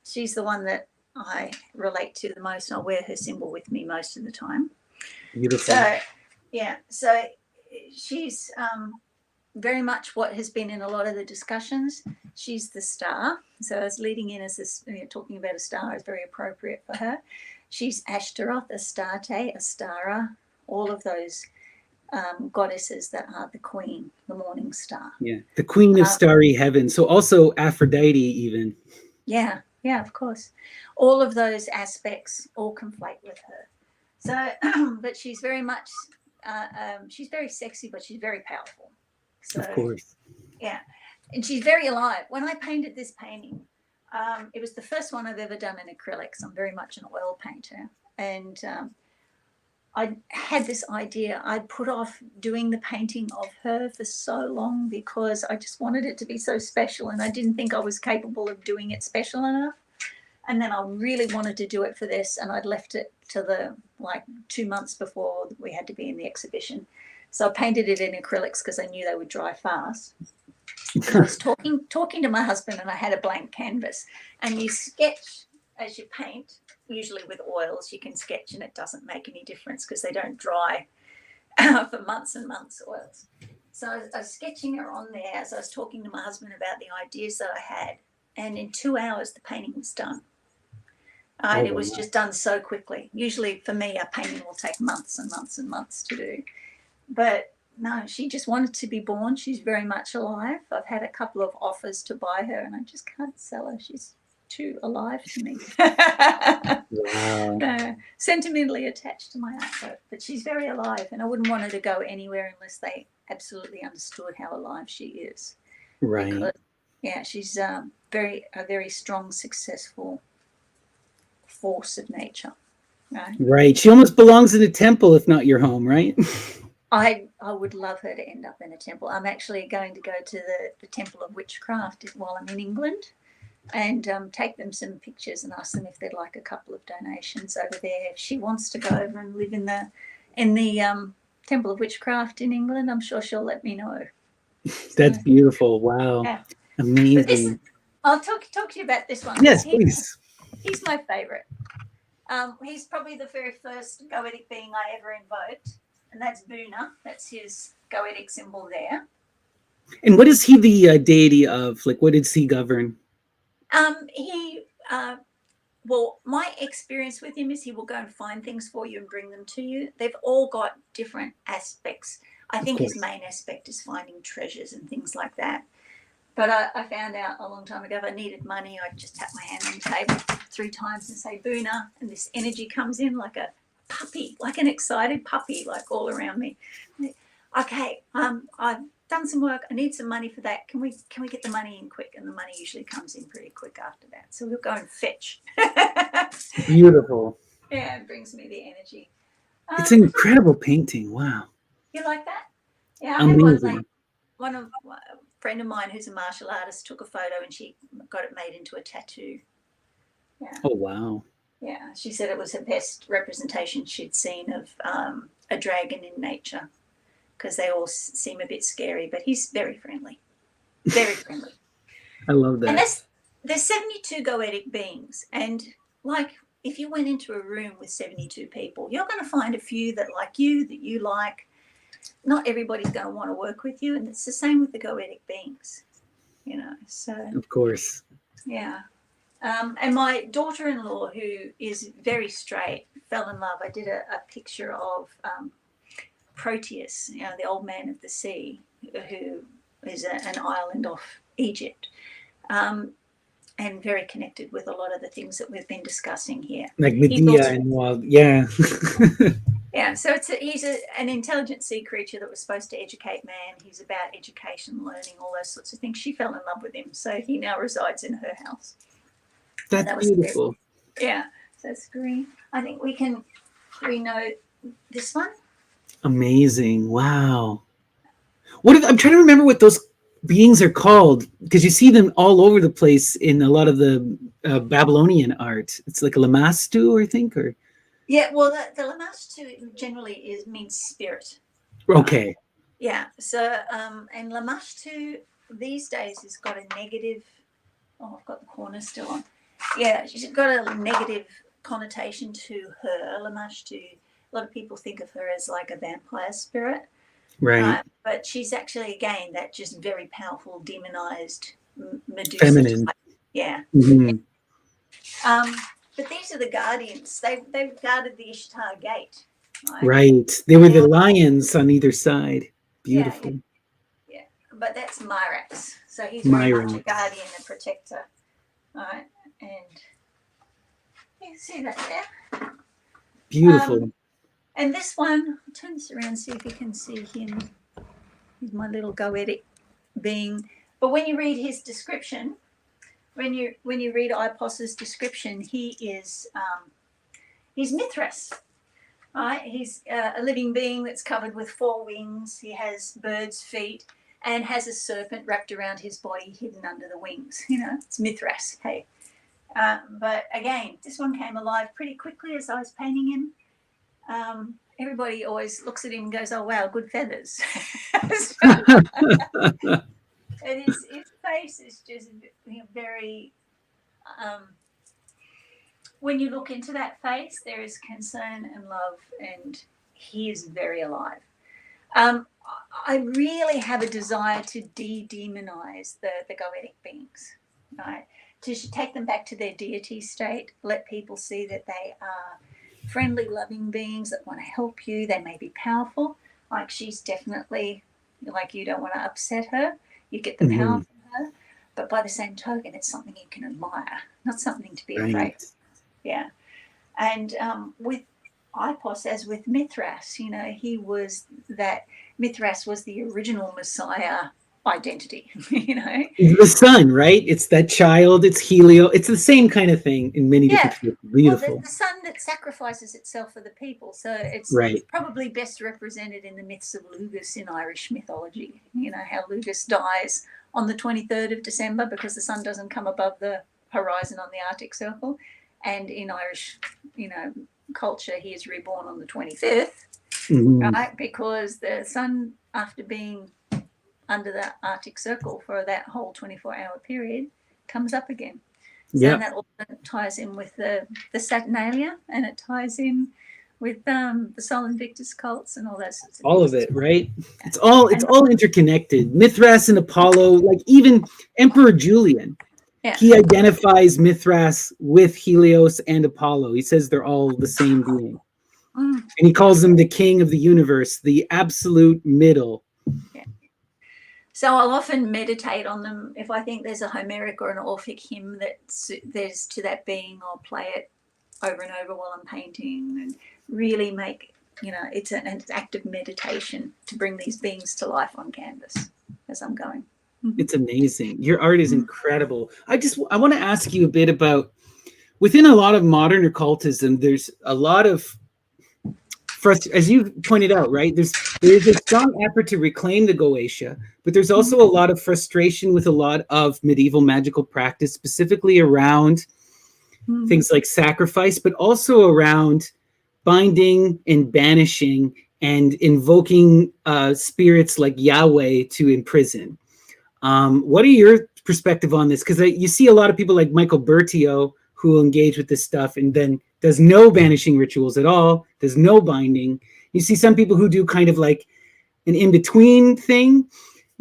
She's the one that I relate to the most, and I wear her symbol with me most of the time. Beautiful. So, yeah. So she's very much what has been in a lot of the discussions. She's the star. So as leading in as this, talking about a star is very appropriate for her. She's Ashtaroth, Astarte, Astara, all of those goddesses that are the queen, the morning star. Yeah, the queen of starry heaven. So also Aphrodite, even. Yeah, of course. All of those aspects all conflate with her. So, but she's very much, she's very sexy, but she's very powerful. So, of course. Yeah, and she's very alive. When I painted this painting, it was the first one I've ever done in acrylics. I'm very much an oil painter, and I had this idea. I'd put off doing the painting of her for so long because I just wanted it to be so special, and I didn't think I was capable of doing it special enough. And then I really wanted to do it for this, and I'd left it to the 2 months before we had to be in the exhibition. So I painted it in acrylics because I knew they would dry fast. And I was talking to my husband, and I had a blank canvas, and you sketch as you paint. Usually with oils, you can sketch and it doesn't make any difference because they don't dry for months and months, oils. So I was sketching her on there as I was talking to my husband about the ideas that I had. And in 2 hours, the painting was done. And it was just done so quickly. Usually for me, a painting will take months and months and months to do. But no, she just wanted to be born. She's very much alive. I've had a couple of offers to buy her, and I just can't sell her. She's too alive to me. Wow. Sentimentally attached to my artwork, but she's very alive, and I wouldn't want her to go anywhere unless they absolutely understood how alive she is. Right. Because, yeah, she's a very strong, successful force of nature. Right. She almost belongs in a temple, if not your home, right? I would love her to end up in a temple. I'm actually going to go to the Temple of Witchcraft while I'm in England, and take them some pictures and ask them if they'd like a couple of donations over there. If she wants to go over and live in the Temple of Witchcraft in England, I'm sure she'll let me know. That's beautiful. Wow. Yeah. Amazing. I'll talk to you about this one. Yes, please. He's my favorite. He's probably the very first goetic being I ever invoked, and that's Buna. That's his goetic symbol there. And what is he the deity of? Like, what did he govern? Well, my experience with him is he will go and find things for you and bring them to you. They've all got different aspects. I think his main aspect is finding treasures and things like that. But I found out a long time ago, if I needed money, I'd just tap my hand on the table 3 times and say, Buna, and this energy comes in like a puppy, like an excited puppy, like all around me. Okay, I've done some work. I need some money for that. Can we get the money in quick? And the money usually comes in pretty quick after that. So we'll go and fetch. Beautiful. Yeah, it brings me the energy. It's an incredible painting. Wow. You like that? Yeah, I amazing. Had a friend of mine who's a martial artist took a photo and she got it made into a tattoo. Yeah. Oh, wow. Yeah, she said it was her best representation she'd seen of a dragon in nature, because they all seem a bit scary, but he's very friendly. Very friendly. I love that. And there's 72 goetic beings, and if you went into a room with 72 people, you're going to find a few that you like. Not everybody's going to want to work with you, and it's the same with the goetic beings, so. Of course. Yeah. And my daughter-in-law, who is very straight, fell in love. I did a picture of Proteus, the old man of the sea, who is an island off Egypt, and very connected with a lot of the things that we've been discussing here. Like Medea and Wild, yeah. Yeah, so he's an intelligent sea creature that was supposed to educate man. He's about education, learning, all those sorts of things. She fell in love with him, so he now resides in her house. That's beautiful. Yeah, so it's green. I think we know this one. Amazing. Wow. I'm trying to remember what those beings are called, because you see them all over the place in a lot of the Babylonian art. It's like a Lamastu, I think, or. Yeah, well, the Lamashtu generally means spirit. Okay. Yeah. So, and Lamashtu these days has got a negative. Oh, I've got the corner still on. Yeah, she's got a negative connotation to her. Lamashtu. A lot of people think of her as like a vampire spirit. Right. But she's actually, again, that just very powerful, demonized Medusa. Feminine. Type. Yeah. Mm-hmm. But these are the guardians. They've guarded the Ishtar gate. Right? Right. They were the Now, lions on either side. yeah, yeah, Beautiful. yeah. But that's Myrax. So he's very much a Myra. guardian and protector. Right? And you can see that there. Beautiful. And this one, I'll turn this around, see if you can see him. He's my little goetic being. But when you read his description, when you read Ipos's description, he's Mithras. Right? He's a living being that's covered with 4 wings. He has bird's feet and has a serpent wrapped around his body, hidden under the wings. It's Mithras. Hey. But again, this one came alive pretty quickly as I was painting him. Everybody always looks at him and goes, "Oh wow, good feathers." And his face is just very. When you look into that face, there is concern and love, and he is very alive. I really have a desire to demonize the goetic beings, right? To take them back to their deity state, let people see that they are friendly, loving beings that want to help you. They may be powerful. Like she's definitely, like you don't want to upset her. You get the power from her. But by the same token, it's something you can admire, not something to be afraid of. Yeah. And with Ipos, as with Mithras, he was that Mithras was the original Messiah identity, The sun, right? It's that child, it's Helio. It's the same kind of thing in many different Yeah. fields. Beautiful. Well, the sun that sacrifices itself for the people. So it's Right. probably best represented in the myths of Lugus in Irish mythology. How Lugus dies on the 23rd of December because the sun doesn't come above the horizon on the Arctic Circle. And in Irish, culture, he is reborn on the 25th, right? Because the sun, after being under the Arctic Circle for that whole 24-hour period, comes up again. So that also ties in with the Saturnalia, and it ties in with the Sol Invictus cults and all that sorts of all things. of it, right? It's all interconnected. Mithras and Apollo, like even Emperor Julian. Yeah. He identifies Mithras with Helios and Apollo. He says they're all the same being. And he calls them the king of the universe, the absolute middle. Yeah. So I'll often meditate on them. If I think there's a Homeric or an Orphic hymn that there's to that being, I'll play it over and over while I'm painting and really make, it's an act of meditation to bring these beings to life on canvas as I'm going. It's amazing. Your art is incredible. I want to ask you a bit about, within a lot of modern occultism, there's a lot of, as you pointed out, right? There's a strong effort to reclaim the Goetia, but there's also a lot of frustration with a lot of medieval magical practice, specifically around things like sacrifice, but also around binding and banishing and invoking spirits like Yahweh to imprison. What are your perspective on this? Because you see a lot of people like Michael Bertio who engage with this stuff and then does no banishing rituals at all, does no binding. You see some people who do kind of like an in-between thing.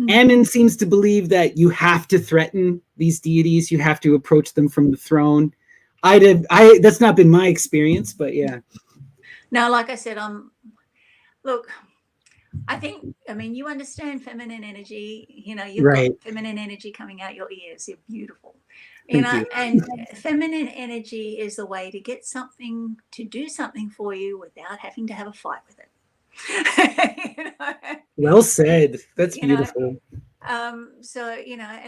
Ammon seems to believe that you have to threaten these deities, you have to approach them from the throne. That's not been my experience, but yeah. Now, like I said, look, you understand feminine energy. You've got feminine energy coming out your ears. You're beautiful. And feminine energy is the way to get something, to do something for you without having to have a fight with it. Well said. That's beautiful. And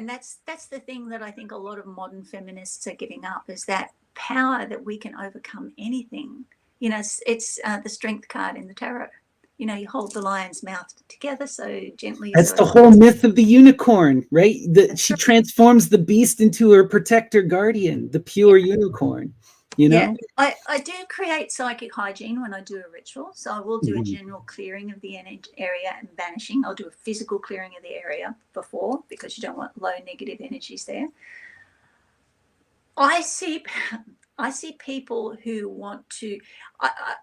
that's the thing that I think a lot of modern feminists are giving up, is that power that we can overcome anything. It's the strength card in the tarot. You hold the lion's mouth together so gently. That's the whole myth of the unicorn, right? She transforms the beast into her protector guardian, the pure unicorn. Yeah, I do create psychic hygiene when I do a ritual. So I will do a general clearing of the area and banishing. I'll do a physical clearing of the area before, because you don't want low negative energies there. I see people who want to,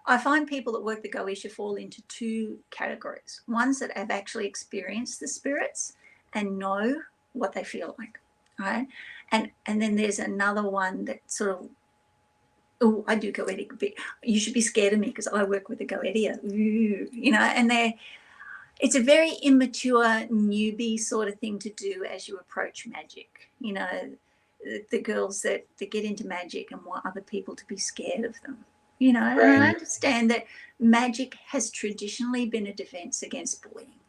I find people that work the Goetia fall into 2 categories. Ones that have actually experienced the spirits and know what they feel like, right? And then there's another one that sort of Oh, I do goetic. You should be scared of me because I work with a goetia. You know, and it's a very immature newbie sort of thing to do as you approach magic. You know, the girls that get into magic and want other people to be scared of them. You know, and I Right. understand that magic has traditionally been a defense against bullying.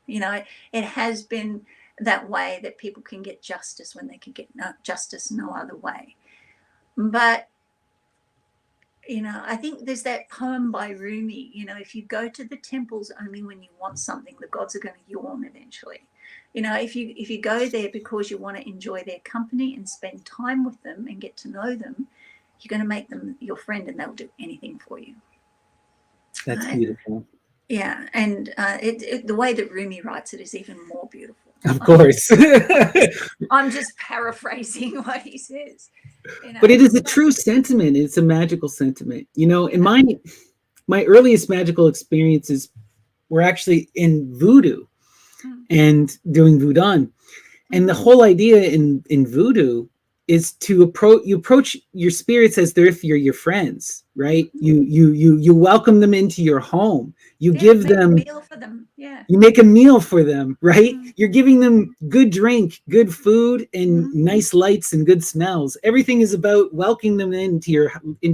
You know, it has been that way that people can get justice when they can get justice no other way. But you know, I think there's that poem by Rumi, you know, if you go to the temples only when you want something, the gods are going to yawn eventually. You know, if you go there because you want to enjoy their company and spend time with them and get to know them, you're going to make them your friend and they'll do anything for you. That's Right? beautiful. Yeah, and the way that Rumi writes it is even more beautiful. Of course. I'm just paraphrasing what he says. You know, But it is a true sentiment. It's a magical sentiment. You know, in my earliest magical experiences were actually in voodoo and doing voodoo. And the whole idea in voodoo is to approach your spirits as if you're your friends, right? You welcome them into your home. You give make them a meal for them. Yeah. you make a meal for them, right? You're giving them good drink, good food, and nice lights and good smells. Everything is about welcoming them into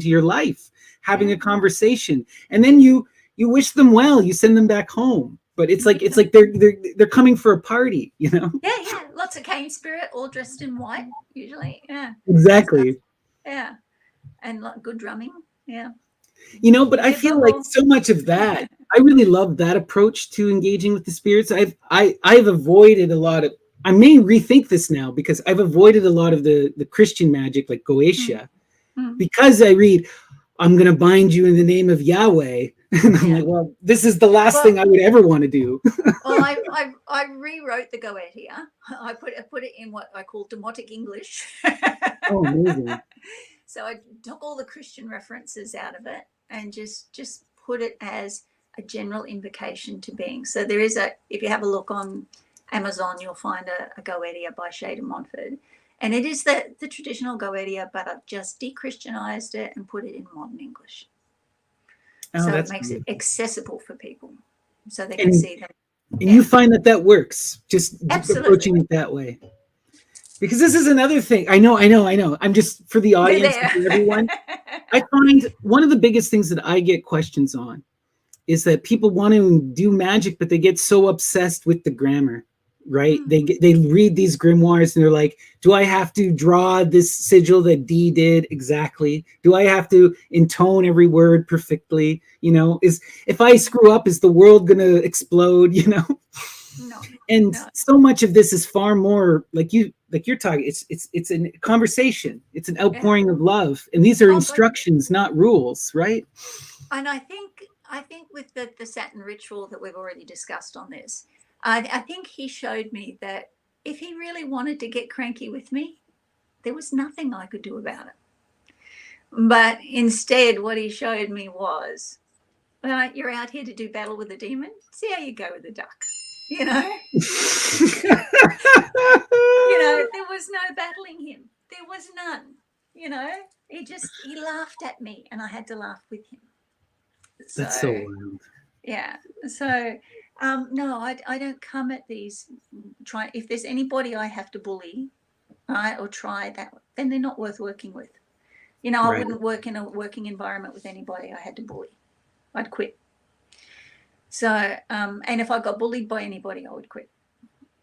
your life, having a conversation, and then you wish them well. You send them back home. But it's like they're coming for a party, you know? Yeah. Lots of cane spirit, all dressed in white, usually. Yeah. Exactly. Yeah. And good drumming. Yeah. You know, but I feel like so much of that, I really love that approach to engaging with the spirits. I've avoided a lot of, I may rethink this now because I've avoided a lot of the Christian magic like Goetia because I read, I'm going to bind you in the name of Yahweh. And I'm like, well, this is the last thing I would ever want to do. Well, I rewrote the Goetia. I put it in what I call demotic English. Oh, amazing. So I took all the Christian references out of it and just put it as a general invocation to beings. So there is if you have a look on Amazon, you'll find a Goetia by Shada Montford. And it is the traditional Goetia, but I've just de-Christianized it and put it in modern English. Oh, so it that's makes beautiful. it accessible for people so they can see them. And you find that works, just Absolutely. approaching it that way. Because this is another thing. I know. I'm just for the audience and for everyone. I find one of the biggest things that I get questions on is that people want to do magic, but they get so obsessed with the grammar, right? They read these grimoires and they're like, do I have to draw this sigil that Dee did exactly? Do I have to intone every word perfectly? You know, if I screw up, is the world gonna explode? You know? No. And so much of this is far more like you're talking. It's a conversation. It's an outpouring of love, and these are instructions, not rules, right? And I think with the Saturn ritual that we've already discussed on this, I think he showed me that if he really wanted to get cranky with me, there was nothing I could do about it. But instead, what he showed me was, you're out here to do battle with a demon. See how you go with the duck. You know, there was no battling him. There was none. You know, he laughed at me, and I had to laugh with him. That's so wild. Yeah. So, no, I don't come at these. If there's anybody I have to bully, or try that, then they're not worth working with. You know, I wouldn't work in a working environment with anybody I had to bully. I'd quit. So, and if I got bullied by anybody, I would quit.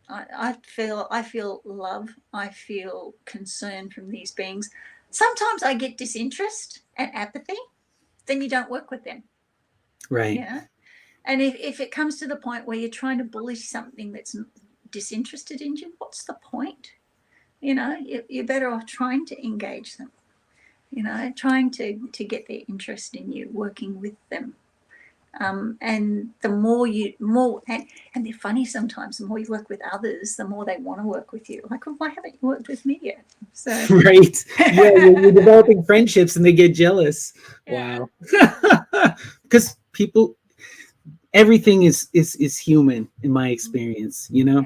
I feel love. I feel concern from these beings. Sometimes I get disinterest and apathy. Then you don't work with them. Right. Yeah. And if it comes to the point where you're trying to bully something that's disinterested in you, what's the point? You know, you're better off trying to engage them. You know, trying to get their interest in you, working with them. And the more and they're funny sometimes, the more you work with others, the more they want to work with you. Like, well, why haven't you worked with me yet? So right. Yeah, you're developing friendships and they get jealous. Yeah. Wow. Because everything is human in my experience, you know?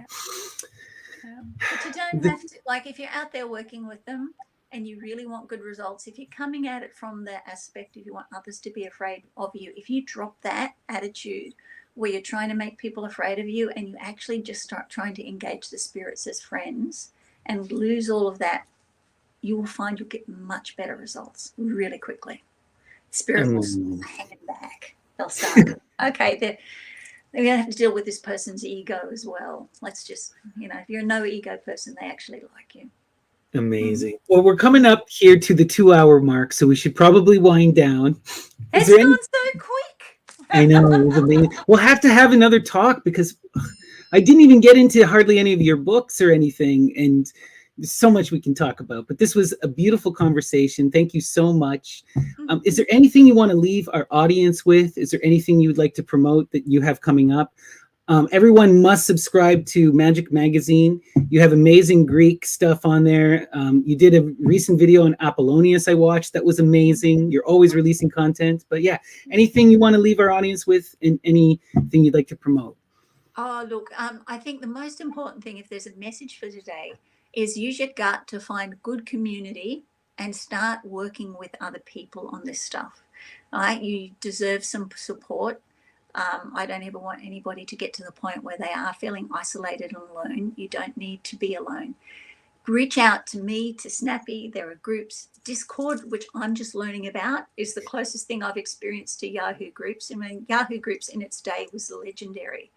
But you don't have to, like, if you're out there working with them, and you really want good results, if you're coming at it from the aspect of you want others to be afraid of you, if you drop that attitude where you're trying to make people afraid of you and you actually just start trying to engage the spirits as friends and lose all of that, you will find you'll get much better results really quickly. Spirit will hang it back. They'll start, okay, they're going to have to deal with this person's ego as well. Let's just, if you're a no ego person, they actually like you. Amazing. Well, we're coming up here to the 2-hour mark, so we should probably wind down. It's gone so quick. I know. It was amazing. We'll have to have another talk because I didn't even get into hardly any of your books or anything, and there's so much we can talk about. But this was a beautiful conversation. Thank you so much. Is there anything you want to leave our audience with? Is there anything you would like to promote that you have coming up? Everyone must subscribe to Magick Magazine. You have amazing Greek stuff on there. You did a recent video on Apollonius I watched. That was amazing. You're always releasing content. But yeah, anything you want to leave our audience with and anything you'd like to promote? Oh, look, I think the most important thing, if there's a message for today, is use your gut to find good community and start working with other people on this stuff. All right? You deserve some support. I don't ever want anybody to get to the point where they are feeling isolated and alone. You don't need to be alone. Reach out to me, to Snappy. There are groups. Discord, which I'm just learning about, is the closest thing I've experienced to Yahoo groups. I mean, Yahoo groups in its day was legendary.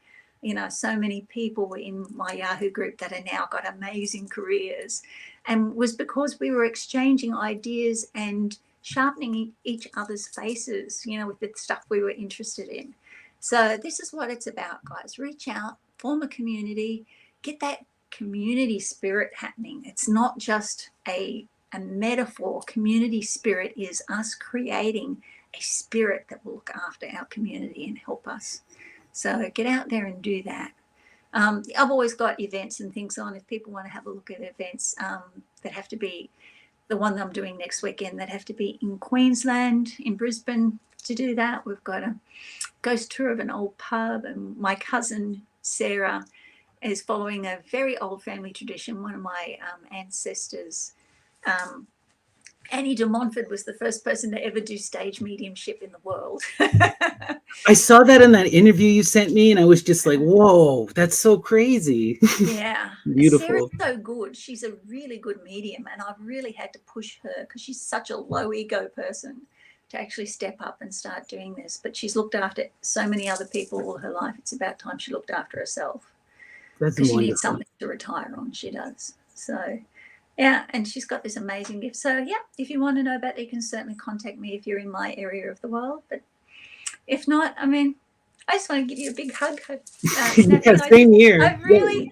So many people were in my Yahoo group that are now got amazing careers, and was because we were exchanging ideas and sharpening each other's faces, with the stuff we were interested in. So this is what it's about, guys. Reach out, form a community, get that community spirit happening. It's not just a metaphor. Community spirit is us creating a spirit that will look after our community and help us. So get out there and do that. I've always got events and things on. If people want to have a look at events that have to be the one that I'm doing next weekend, that have to be in Queensland, in Brisbane. To do that, we've got a ghost tour of an old pub, and my cousin Sarah is following a very old family tradition. One of my ancestors, Annie de Montfort, was the first person to ever do stage mediumship in the world. I saw that in that interview you sent me, and I was just like, whoa, that's so crazy. Yeah. Beautiful. Sarah's so good. She's a really good medium, and I've really had to push her because she's such a low ego person to actually step up and start doing this. But she's looked after so many other people all her life. It's about time she looked after herself. That's because wonderful. She needs something to retire on. She does. So, yeah, and she's got this amazing gift. So, yeah, if you want to know about it, you can certainly contact me if you're in my area of the world. But if not, I mean, I just want to give you a big hug. Yeah, same here. I've really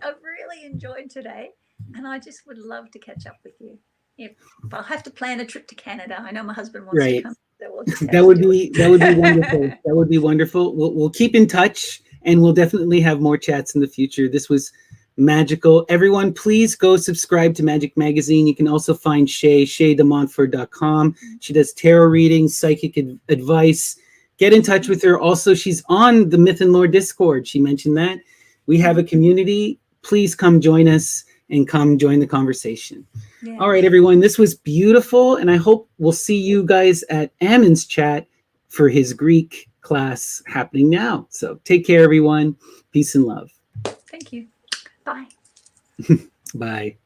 enjoyed today, and I just would love to catch up with you. If I'll have to plan a trip to Canada. I know my husband wants to come. So we'll that would be wonderful. That would be wonderful. We'll keep in touch, and we'll definitely have more chats in the future. This was magical. Everyone, please go subscribe to Magick Magazine. You can also find shaydemontfort.com. She does tarot readings, psychic advice. Get in touch with her. Also, she's on the Myth and Lore Discord. She mentioned that. We have a community. Please come join us and come join the conversation. Yeah. All right, everyone. This was beautiful, and I hope we'll see you guys at Ammon's chat for his Greek class happening now. So take care, everyone. Peace and love. Thank you. Bye. Bye.